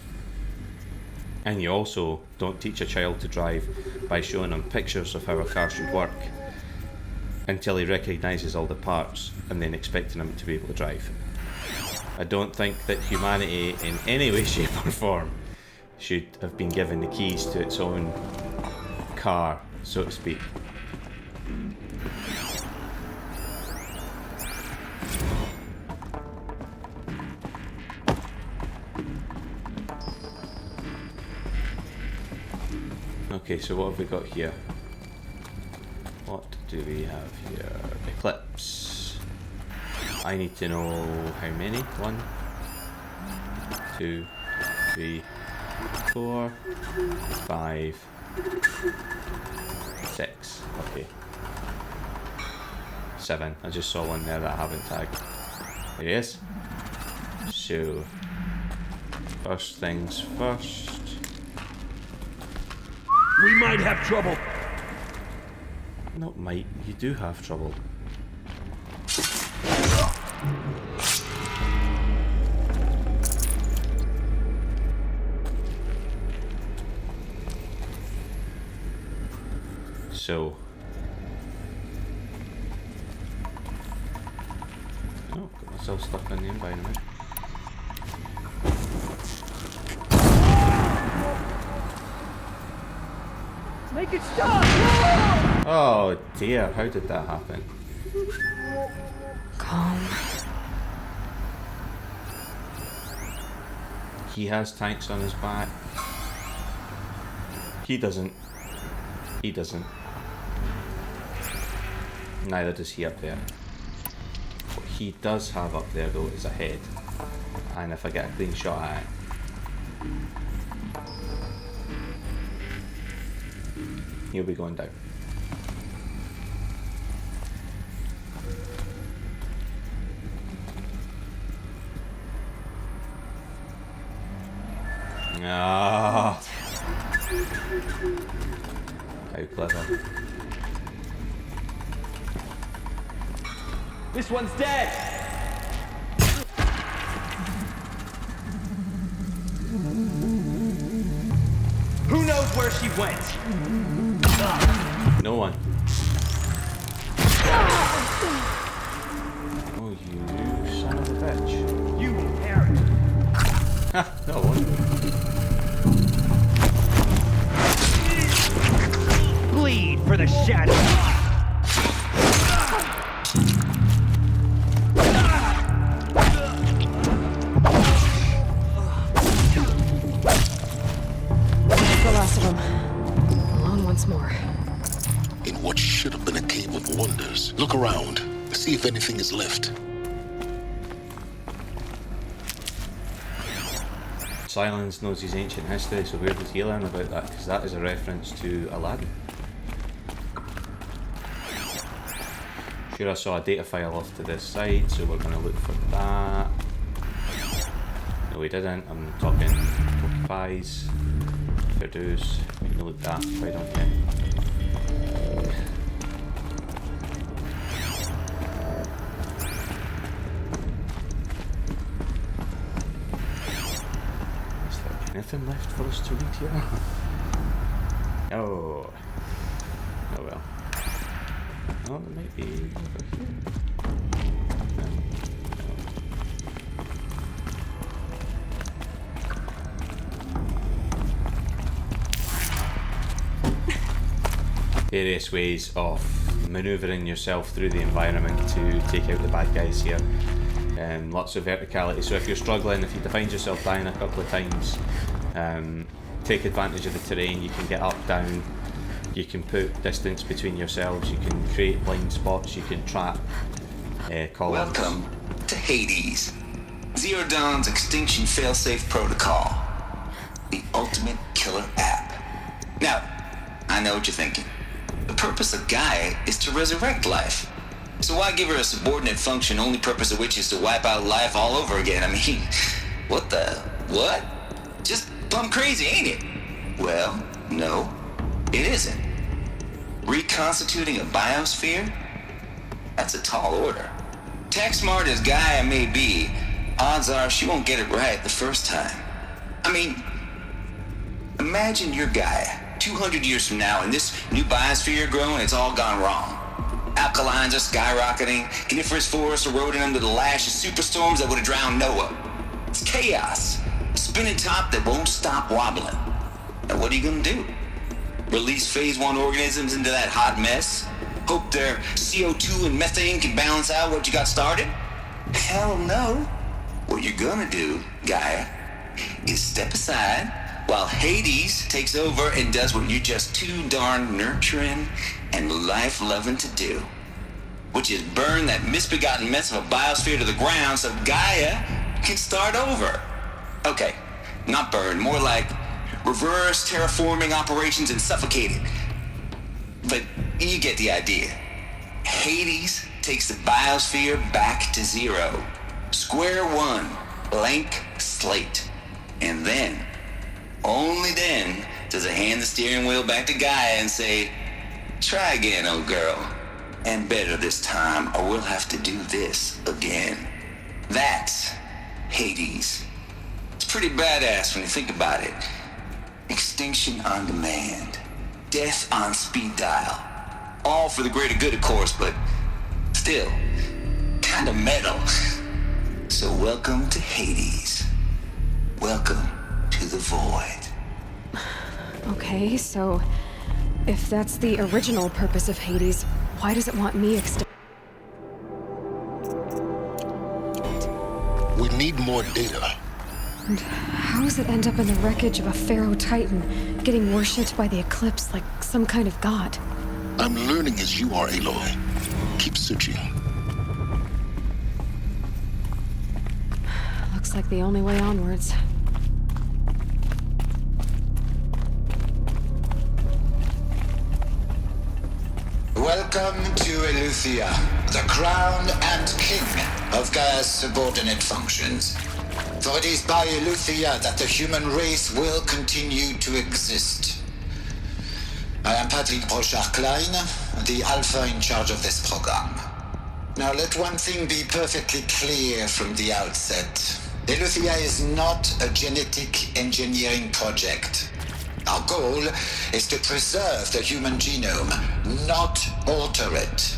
And you also don't teach a child to drive by showing them pictures of how a car should work until he recognises all the parts and then expecting him to be able to drive. I don't think that humanity in any way, shape or form should have been given the keys to its own car, so to speak. Okay, so what have we got here? What do we have here? Eclipse. I need to know how many. 1, 2, 3, 4, 5, 6. Okay. 7. I just saw one there that I haven't tagged. There he is. So, first things first. We might have trouble. Not might, you do have trouble. So. Oh, got myself stuck in the environment. Make it stop! Oh dear, how did that happen? Calm. He has tanks on his back. He doesn't. He doesn't. Neither does he up there. What he does have up there though is a head. And if I get a clean shot at it, he'll be going down. Ah, how clever. This one's dead! Who knows where she went? No one. Oh, you son of a bitch. You inherit. Ha, no one. Bleed for the shadow. The last of them. Alone once more. In what should have been a cave of wonders. Look around. See if anything is left. Silence knows his ancient history, so where did he learn about that? Because that is a reference to Aladdin. Sure, I saw a data file off to this side, so we're going to look for that. No, we didn't. I'm talking pies. Produce. We can look that. Why don't you? Anything left for us to read here? Oh. Oh well. Oh, there might be over here. No. Various ways of manoeuvring yourself through the environment to take out the bad guys here. Lots of verticality, so if you're struggling, if you find yourself dying a couple of times, take advantage of the terrain. You can get up, down, you can put distance between yourselves, you can create blind spots, you can trap columns. Welcome to Hades, Zero Dawn's extinction failsafe protocol, the ultimate killer app. Now, I know what you're thinking. The purpose of Gaia is to resurrect life. So why give her a subordinate function, only purpose of which is to wipe out life all over again? I mean, what? Just plumb crazy, ain't it? Well, no, it isn't. Reconstituting a biosphere? That's a tall order. Tech smart as Gaia may be, odds are she won't get it right the first time. I mean, imagine you're Gaia, 200 years from now, and this new biosphere you're growing, it's all gone wrong. Alkalines are skyrocketing, coniferous forests eroding under the lash of superstorms that would have drowned Noah. It's chaos, a spinning top that won't stop wobbling. Now what are you gonna do? Release phase 1 organisms into that hot mess? Hope their CO2 and methane can balance out what you got started? Hell no. What you're gonna do, Gaia, is step aside while Hades takes over and does what you're just too darn nurturing and life-loving to do, which is burn that misbegotten mess of a biosphere to the ground so Gaia can start over. Okay, not burn, more like reverse terraforming operations and suffocate it. But you get the idea. Hades takes the biosphere back to zero. Square one, blank slate. And then, only then, does it hand the steering wheel back to Gaia and say, try again, old girl. And better this time, or we'll have to do this again. That's Hades. It's pretty badass when you think about it. Extinction on demand. Death on speed dial. All for the greater good, of course, but still, kinda metal. So welcome to Hades. Welcome to the void. Okay, so if that's the original purpose of Hades, why does it want me extinct? We need more data. And how does it end up in the wreckage of a Pharaoh Titan, getting worshipped by the Eclipse like some kind of god? I'm learning as you are, Aloy. Keep searching. Looks like the only way onwards. Welcome to Eleuthia, the crown and king of Gaia's subordinate functions. For it is by Eleuthia that the human race will continue to exist. I am Patrick Brochard-Klein, the Alpha in charge of this program. Now let one thing be perfectly clear from the outset. Eleuthia is not a genetic engineering project. Our goal is to preserve the human genome, not alter it.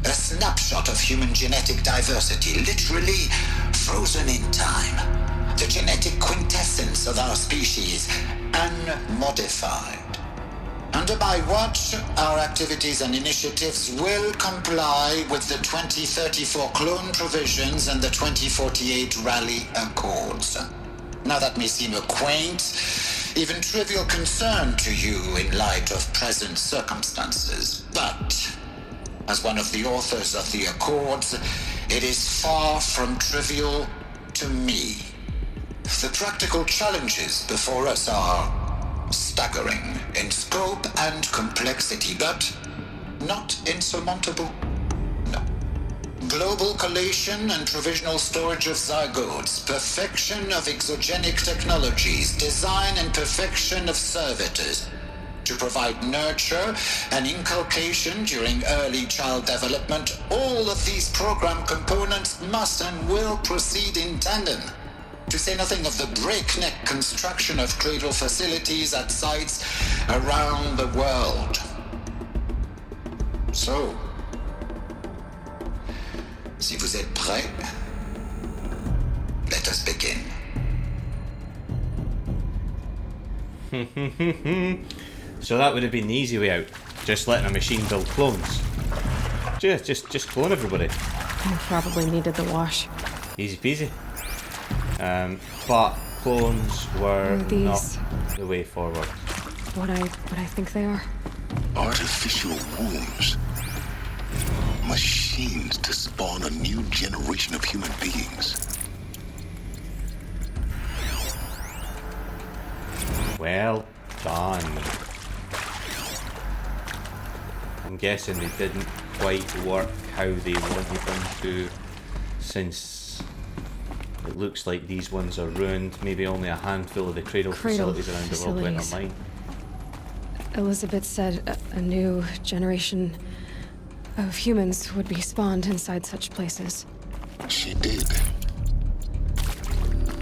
A snapshot of human genetic diversity, literally frozen in time. The genetic quintessence of our species, unmodified. Under my watch, our activities and initiatives will comply with the 2034 clone provisions and the 2048 Rally Accords. Now that may seem a quaint, even trivial concern to you in light of present circumstances, but as one of the authors of the Accords, it is far from trivial to me. The practical challenges before us are staggering in scope and complexity, but not insurmountable. No. Global collation and provisional storage of zygotes, perfection of exogenic technologies, design and perfection of servitors, to provide nurture and inculcation during early child development. All of these program components must and will proceed in tandem. To say nothing of the breakneck construction of cradle facilities at sites around the world. So, si vous êtes prêts, let us begin. So that would have been the easy way out. Just letting a machine build clones. Just clone everybody. I probably needed the wash. Easy peasy. But clones were not the way forward. What I think they are? Artificial wombs. Machines to spawn a new generation of human beings. Well done. I'm guessing they didn't quite work how they wanted them to, since it looks like these ones are ruined. Maybe only a handful of the cradle facilities around the world went online. Elizabeth said a new generation of humans would be spawned inside such places. She did.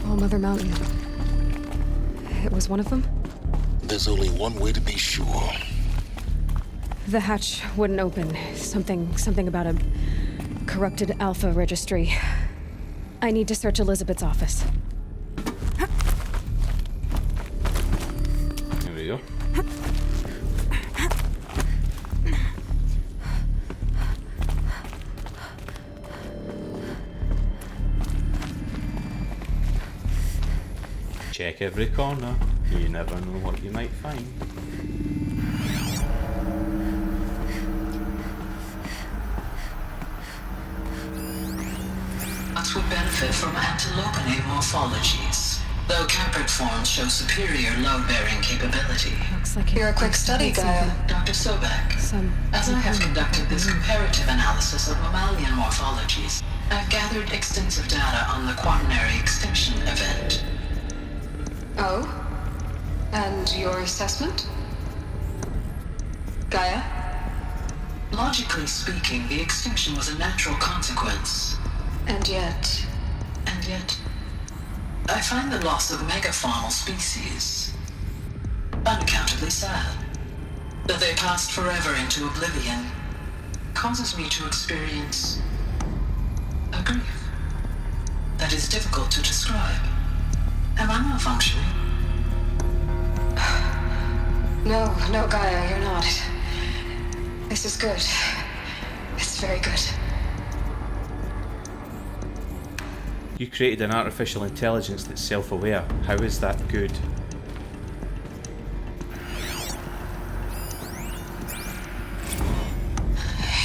All Mother Mountain. It was one of them? There's only one way to be sure. The hatch wouldn't open. Something about a corrupted Alpha registry. I need to search Elizabeth's office. There we go. Check every corner. You never know what you might find. Would benefit from antilopinate morphologies, though caprid forms show superior load-bearing capability. Looks like you're a quick study, Gaia. Dr. Sobek. As I have conducted this comparative analysis of mammalian morphologies, I've gathered extensive data on the quaternary extinction event. Oh? And your assessment? Gaia? Logically speaking, the extinction was a natural consequence. And yet, I find the loss of megafaunal species unaccountably sad. That they passed forever into oblivion causes me to experience a grief that is difficult to describe. Am I malfunctioning? No, Gaia, you're not. This is good. It's very good. You created an artificial intelligence that's self-aware. How is that good?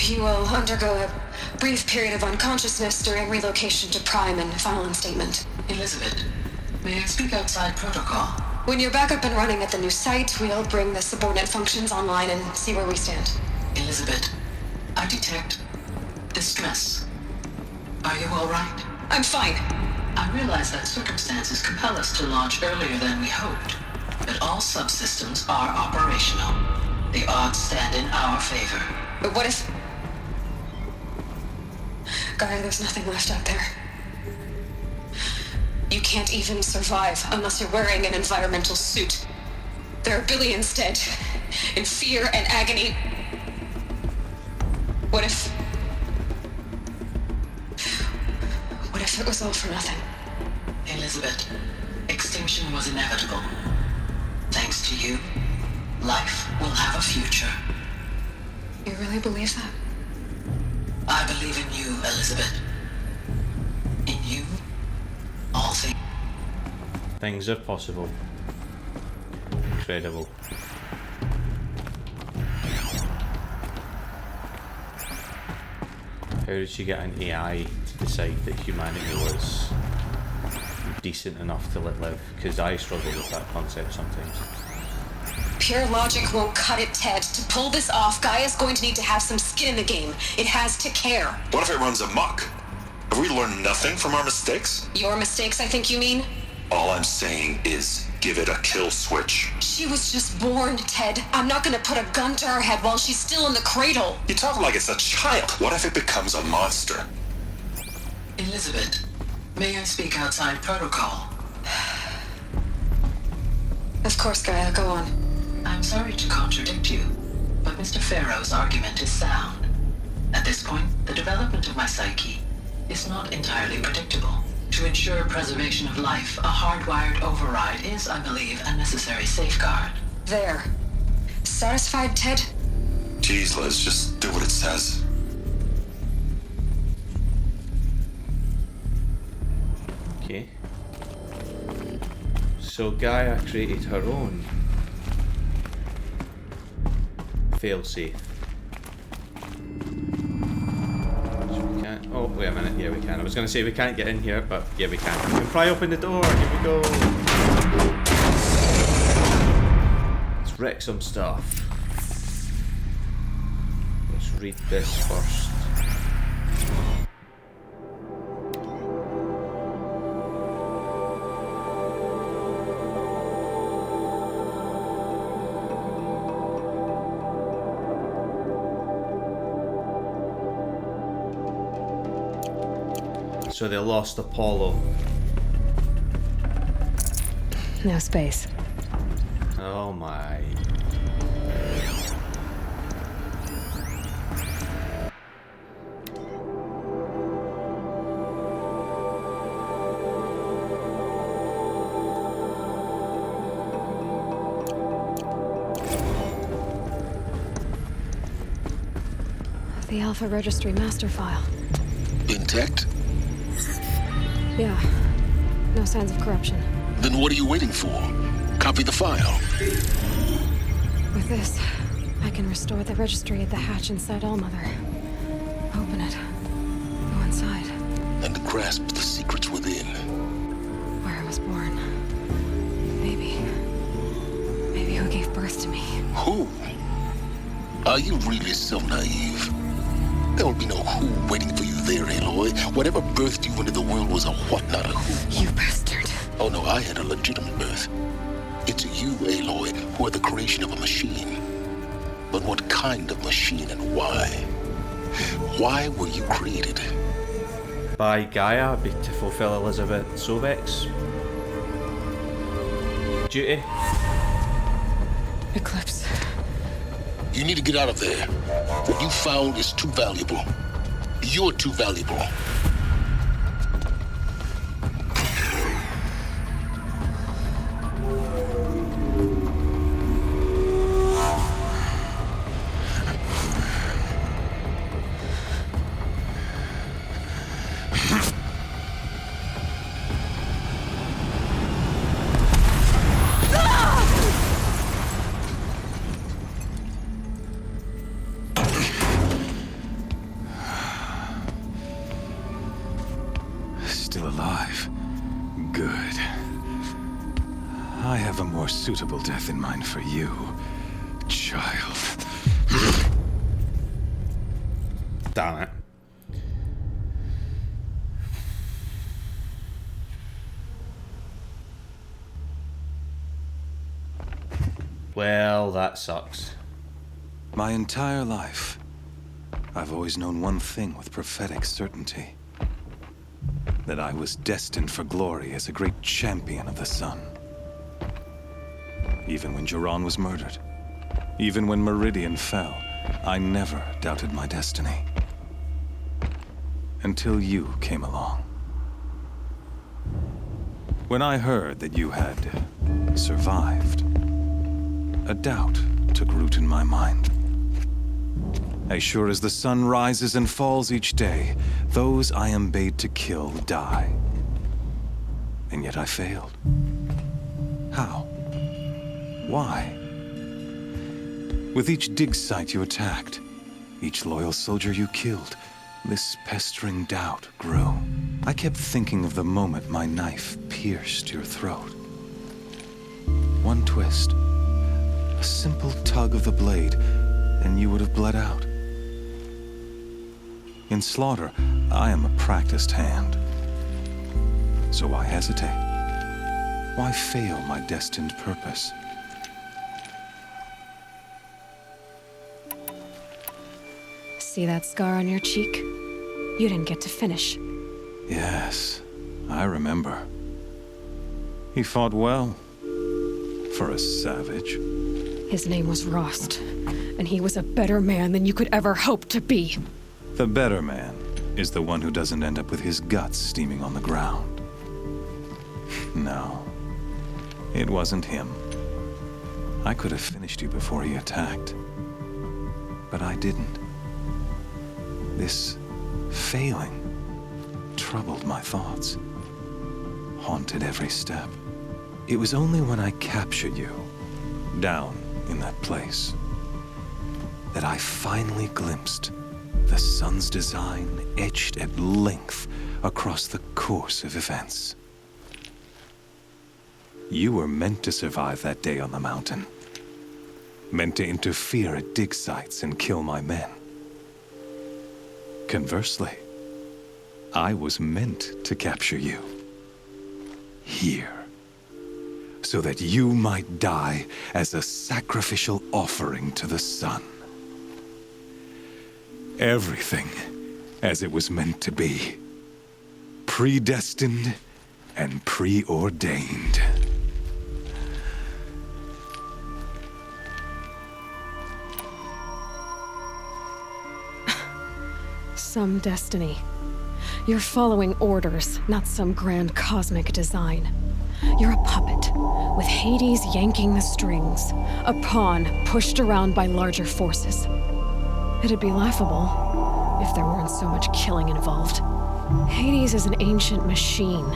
You will undergo a brief period of unconsciousness during relocation to Prime and final statement. Elizabeth, may I speak outside protocol? When you're back up and running at the new site, we'll bring the subordinate functions online and see where we stand. Elizabeth, I detect distress. Are you all right? I'm fine. I realize that circumstances compel us to launch earlier than we hoped, but all subsystems are operational. The odds stand in our favor. But what if... Gaia, there's nothing left out there. You can't even survive unless you're wearing an environmental suit. There are billions dead, in fear and agony. What if it was all for nothing? Elizabeth, extinction was inevitable. Thanks to you, life will have a future. You really believe that? I believe in you, Elizabeth. In you, all things. Things are possible. Incredible. How did she get an AI to decide that humanity was decent enough to let live? Because I struggle with that concept sometimes. Pure logic won't cut it, Ted. To pull this off, Gaia's going to need to have some skin in the game. It has to care. What if it runs amok? Have we learned nothing from our mistakes? Your mistakes, I think you mean? All I'm saying is give it a kill switch. She was just born, Ted. I'm not gonna put a gun to her head while she's still in the cradle. You talk like it's a child. What if it becomes a monster? Elizabeth, may I speak outside protocol? Of course, Gaia, go on. I'm sorry to contradict you, but Mr. Farrow's argument is sound. At this point, the development of my psyche is not entirely predictable. To ensure preservation of life, a hardwired override is, I believe, a necessary safeguard. There. Satisfied, Ted? Jeez, Liz, just do what it says. Okay. So Gaia created her own failsafe. Oh, wait a minute. Yeah, we can. I was going to say we can't get in here, but yeah, we can. We can pry open the door. Here we go. Let's wreck some stuff. Let's read this first. So they lost Apollo. No space. Oh my. The Alpha Registry master file. Intact? Yeah. No signs of corruption. Then what are you waiting for? Copy the file. With this, I can restore the registry at the hatch inside Allmother. Open it. Go inside. And grasp the secrets within. Where I was born. Maybe who gave birth to me. Who? Are you really so naive? There will be no who waiting for you there, Aloy. Whatever birthed you into the world was a what, not a who. You bastard. Oh no, I had a legitimate birth. It's you, Aloy, who are the creation of a machine. But what kind of machine and why? Why were you created? By Gaia to fulfill Elizabeth Sobek's duty. Eclipse. You need to get out of there. What you found is too valuable. You're too valuable. Still alive. Good. I have a more suitable death in mind for you, child. Damn it. Well, that sucks. My entire life, I've always known one thing with prophetic certainty. That I was destined for glory as a great champion of the sun. Even when Jiran was murdered, even when Meridian fell, I never doubted my destiny. Until you came along. When I heard that you had survived, a doubt took root in my mind. As sure as the sun rises and falls each day, those I am bade to kill die. And yet I failed. How? Why? With each dig site you attacked, each loyal soldier you killed, this pestering doubt grew. I kept thinking of the moment my knife pierced your throat. One twist, a simple tug of the blade, and you would have bled out. In slaughter, I am a practiced hand. So why hesitate? Why fail my destined purpose? See that scar on your cheek? You didn't get to finish. Yes, I remember. He fought well. For a savage. His name was Rost, and he was a better man than you could ever hope to be. The better man is the one who doesn't end up with his guts steaming on the ground. No, it wasn't him. I could have finished you before he attacked. But I didn't. This failing troubled my thoughts, haunted every step. It was only when I captured you, down in that place, that I finally glimpsed the sun's design etched at length across the course of events. You were meant to survive that day on the mountain. Meant to interfere at dig sites and kill my men. Conversely, I was meant to capture you. Here. So that you might die as a sacrificial offering to the sun. Everything as it was meant to be. Predestined and preordained. Some destiny. You're following orders, not some grand cosmic design. You're a puppet, with Hades yanking the strings, a pawn pushed around by larger forces. It'd be laughable if there weren't so much killing involved. Hades is an ancient machine,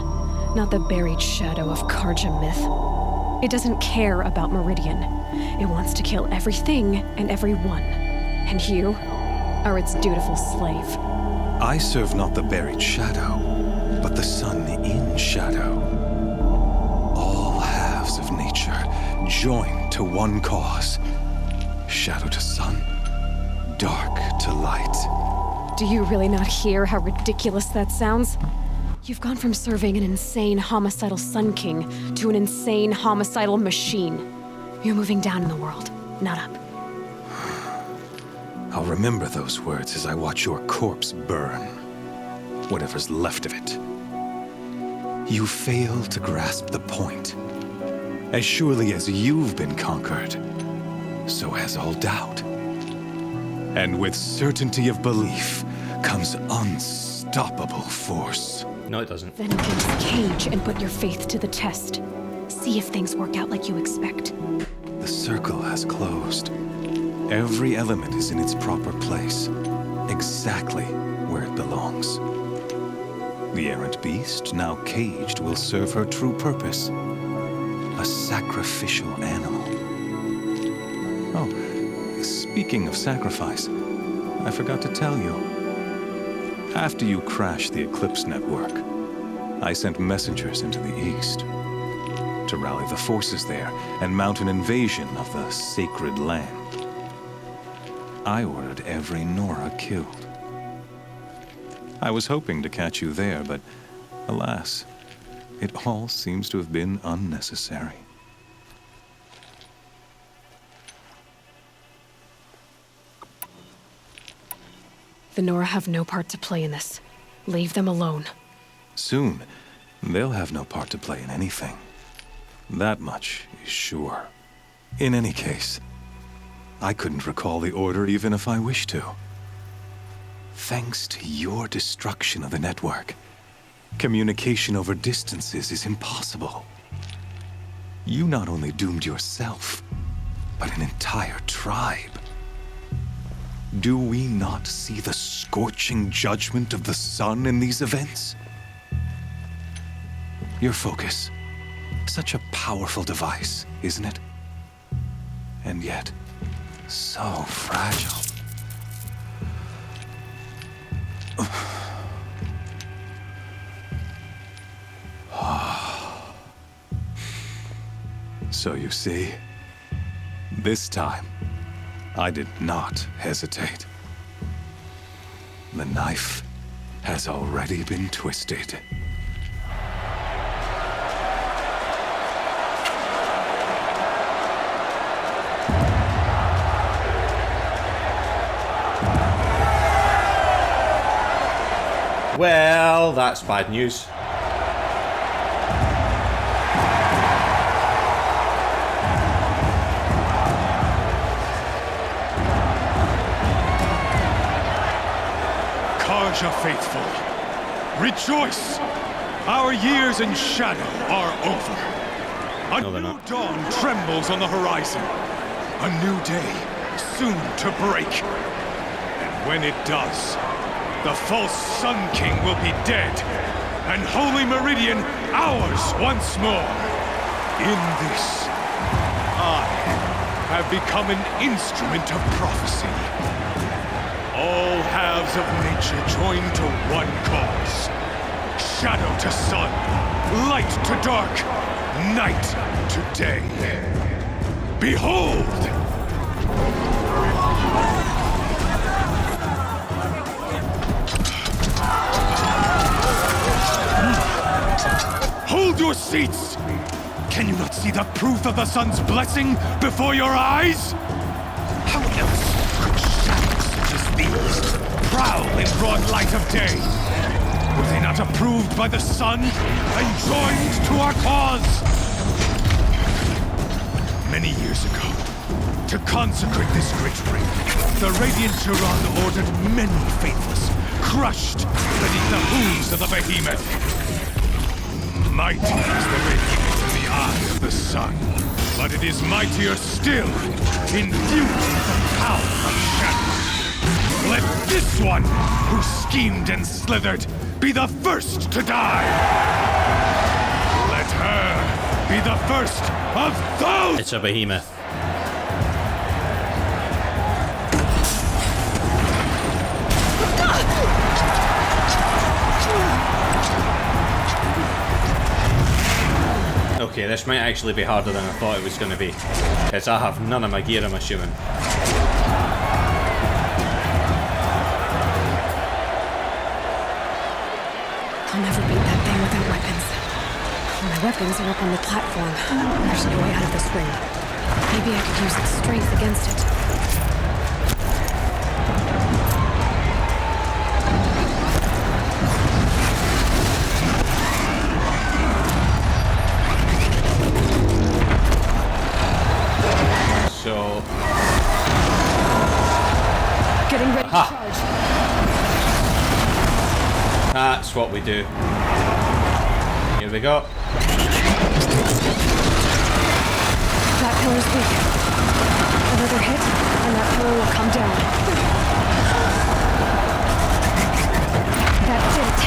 not the buried shadow of Karja myth. It doesn't care about Meridian. It wants to kill everything and everyone. And you are its dutiful slave. I serve not the buried shadow, but the sun in shadow. All halves of nature joined to one cause. Shadow to sun, dark to light. Do you really not hear how ridiculous that sounds? You've gone from serving an insane homicidal Sun King to an insane homicidal machine. You're moving down in the world, not up. I'll remember those words as I watch your corpse burn. Whatever's left of it. You fail to grasp the point. As surely as you've been conquered, so has all doubt. And with certainty of belief comes unstoppable force. No, it doesn't. Then against Cage and put your faith to the test. See if things work out like you expect. The circle has closed. Every element is in its proper place, exactly where it belongs. The errant beast, now caged, will serve her true purpose. A sacrificial animal. Oh, speaking of sacrifice, I forgot to tell you. After you crashed the Eclipse network, I sent messengers into the east to rally the forces there and mount an invasion of the sacred land. I ordered every Nora killed. I was hoping to catch you there, but alas, it all seems to have been unnecessary. The Nora have no part to play in this. Leave them alone. Soon, they'll have no part to play in anything. That much is sure. In any case, I couldn't recall the order even if I wished to. Thanks to your destruction of the network, communication over distances is impossible. You not only doomed yourself, but an entire tribe. Do we not see the scorching judgment of the sun in these events? Your focus, such a powerful device, isn't it? And yet, so fragile. So you see, this time, I did not hesitate. The knife has already been twisted. Well, that's bad news. Karja faithful, rejoice! Our years in shadow are over. A new dawn trembles on the horizon. A new day, soon to break. And when it does, the false Sun King will be dead, and Holy Meridian ours once more. In this, I have become an instrument of prophecy. All halves of nature join to one cause. Shadow to sun, light to dark, night to day. Behold! Hold your seats! Can you not see the proof of the sun's blessing before your eyes? How else could shadows such as these prowl in broad light of day? Were they not approved by the sun and joined to our cause? Many years ago, to consecrate this great ring, the Radiant Turan ordered many faithless, crushed beneath the hooves of the behemoth. Mighty is the radiance in the eye of the sun, but it is mightier still, infused with the power of shadows. Let this one, who schemed and slithered, be the first to die! Let her be the first of those! It's a behemoth. Okay, this might actually be harder than I thought it was going to be, because I have none of my gear, I'm assuming. I'll never beat that thing without weapons. My weapons are up on the platform. There's no way out of this ring. Maybe I could use its strength against it. So... Getting ready to charge. That's what we do. Here we go. That pillar's weak. Another hit, and that pillar will come down. That did it.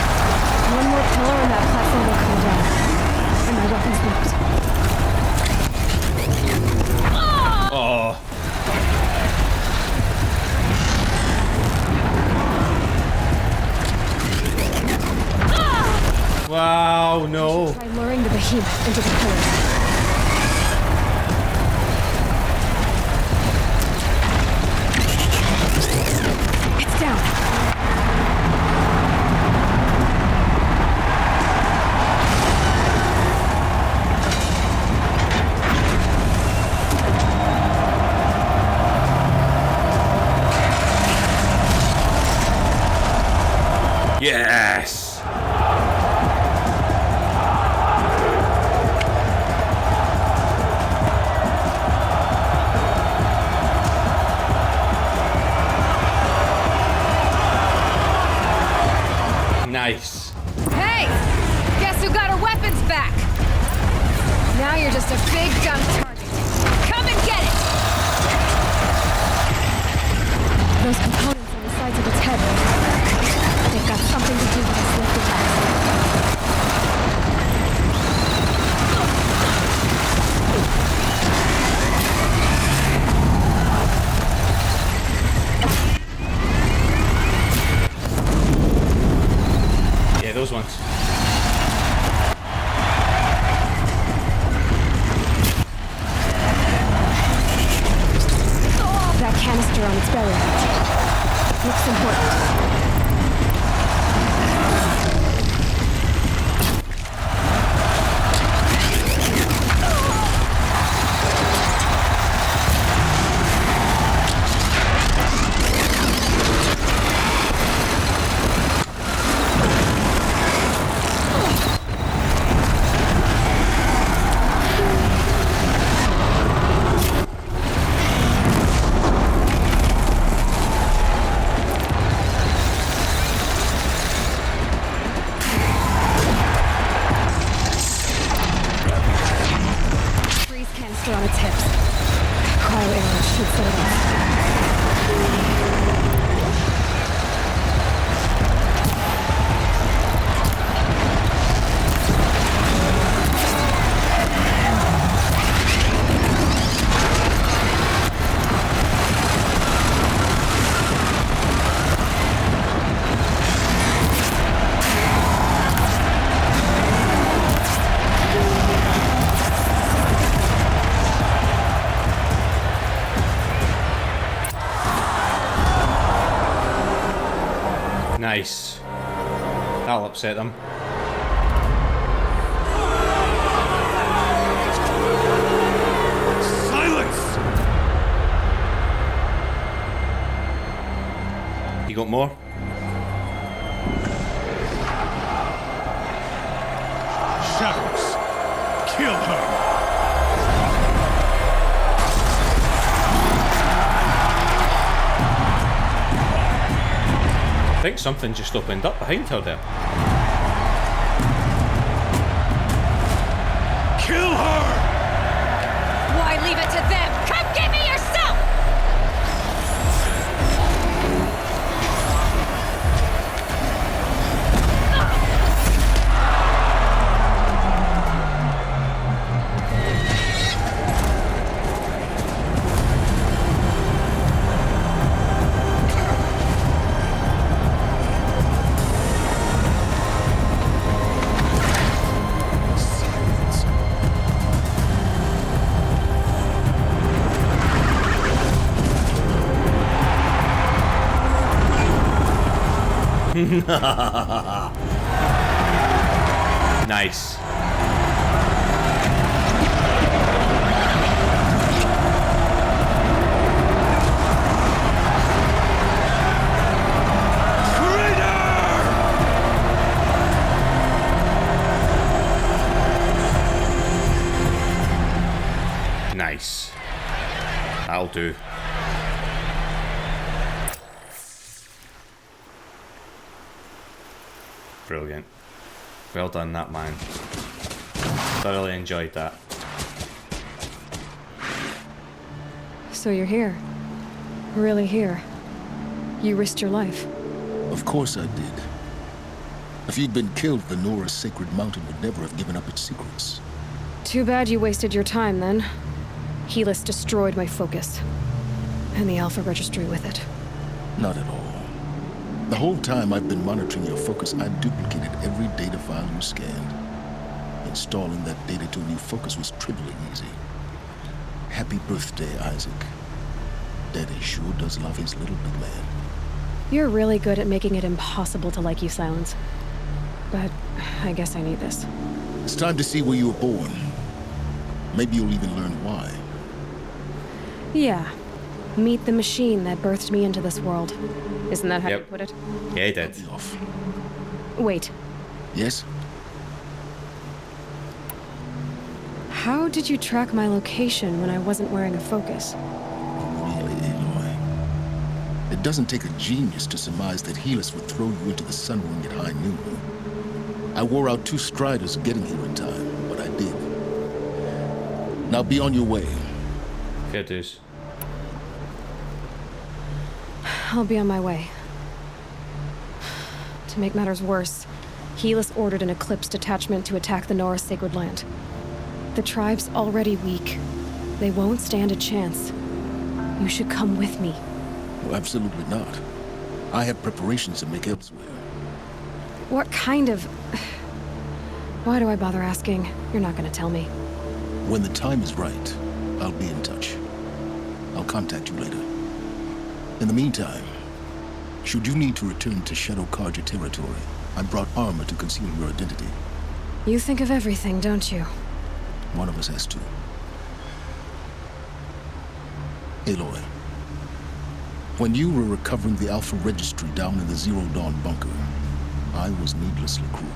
One more pillar and that platform will come down. And my weapon's locked. Oh. Wow, no. Try luring the behemoth into the pillars. It's down. Yes. Nice. Hey! Guess who got her weapons back? Now you're just a big dumb target. Come and get it! Those components on the sides of its head. They've got something to do with its lifted legs. Yeah, those ones. That canister on its belly. Looks important. On its hips. Cryo arrows should set it off. Nice. That'll upset them. Silence! You got more? Shadows, kill her! I think something just opened up behind her there. Kill her! Why leave it to them? Come get me yourself! Nice. Nice. That'll do. Brilliant. Well done, that man. Thoroughly enjoyed that. So you're here. Really here. You risked your life. Of course I did. If you'd been killed, the Nora's sacred mountain would never have given up its secrets. Too bad you wasted your time then. Helis destroyed my focus. And the Alpha Registry with it. Not at all. The whole time I've been monitoring your focus, I've duplicated every data file you scanned. Installing that data to a new focus was trivially easy. Happy birthday, Isaac. Daddy sure does love his little big man. You're really good at making it impossible to like you, Silence. But I guess I need this. It's time to see where you were born. Maybe you'll even learn why. Yeah. Meet the machine that birthed me into this world. Isn't that how you put it? Yeah, he did. Wait. Yes? How did you track my location when I wasn't wearing a focus? Really, Aloy? It doesn't take a genius to surmise that Helis would throw you into the sun ring at high noon. I wore out 2 striders getting here in time, but I did. Now be on your way. Fair dues. I'll be on my way. To make matters worse, Helis ordered an Eclipse detachment to attack the Nora sacred land. The tribe's already weak. They won't stand a chance. You should come with me. Well, absolutely not. I have preparations to make elsewhere. What kind of... Why do I bother asking? You're not gonna tell me. When the time is right, I'll be in touch. I'll contact you later. In the meantime, should you need to return to Shadow Carja territory, I brought armor to conceal your identity. You think of everything, don't you? One of us has to. Aloy, when you were recovering the Alpha Registry down in the Zero Dawn bunker, I was needlessly cruel.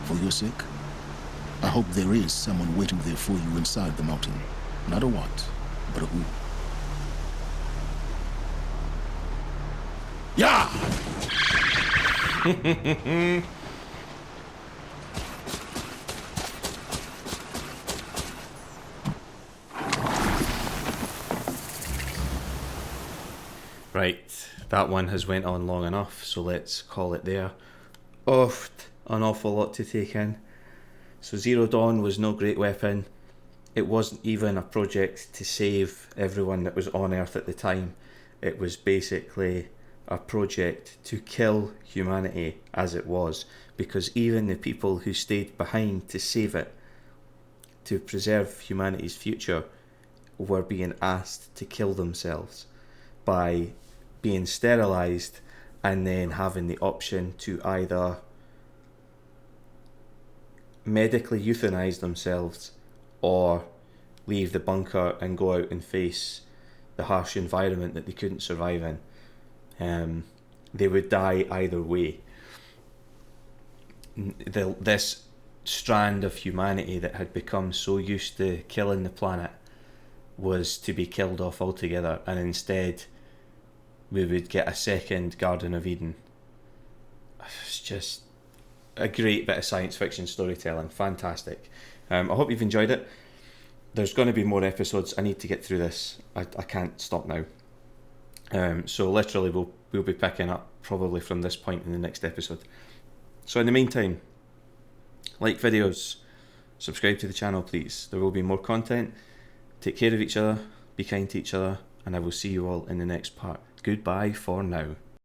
For your sake, I hope there is someone waiting there for you inside the mountain. Not a what, but a who. Yeah! Right, that one has went on long enough, so let's call it there. Oh, an awful lot to take in. So Zero Dawn was no great weapon. It wasn't even a project to save everyone that was on Earth at the time. It was basically a project to kill humanity as it was, because even the people who stayed behind to save it, to preserve humanity's future, were being asked to kill themselves by being sterilized and then having the option to either medically euthanize themselves or leave the bunker and go out and face the harsh environment that they couldn't survive in. They would die either way. This strand of humanity that had become so used to killing the planet was to be killed off altogether, and instead we would get a second Garden of Eden. It's just a great bit of science fiction storytelling. Fantastic. I hope you've enjoyed it. There's going to be more episodes. I need to get through this. I can't stop now. So literally we'll be picking up probably from this point in the next episode. So in the meantime, like videos, subscribe to the channel please. There will be more content. Take care of each other, be kind to each other, and I will see you all in the next part. Goodbye for now.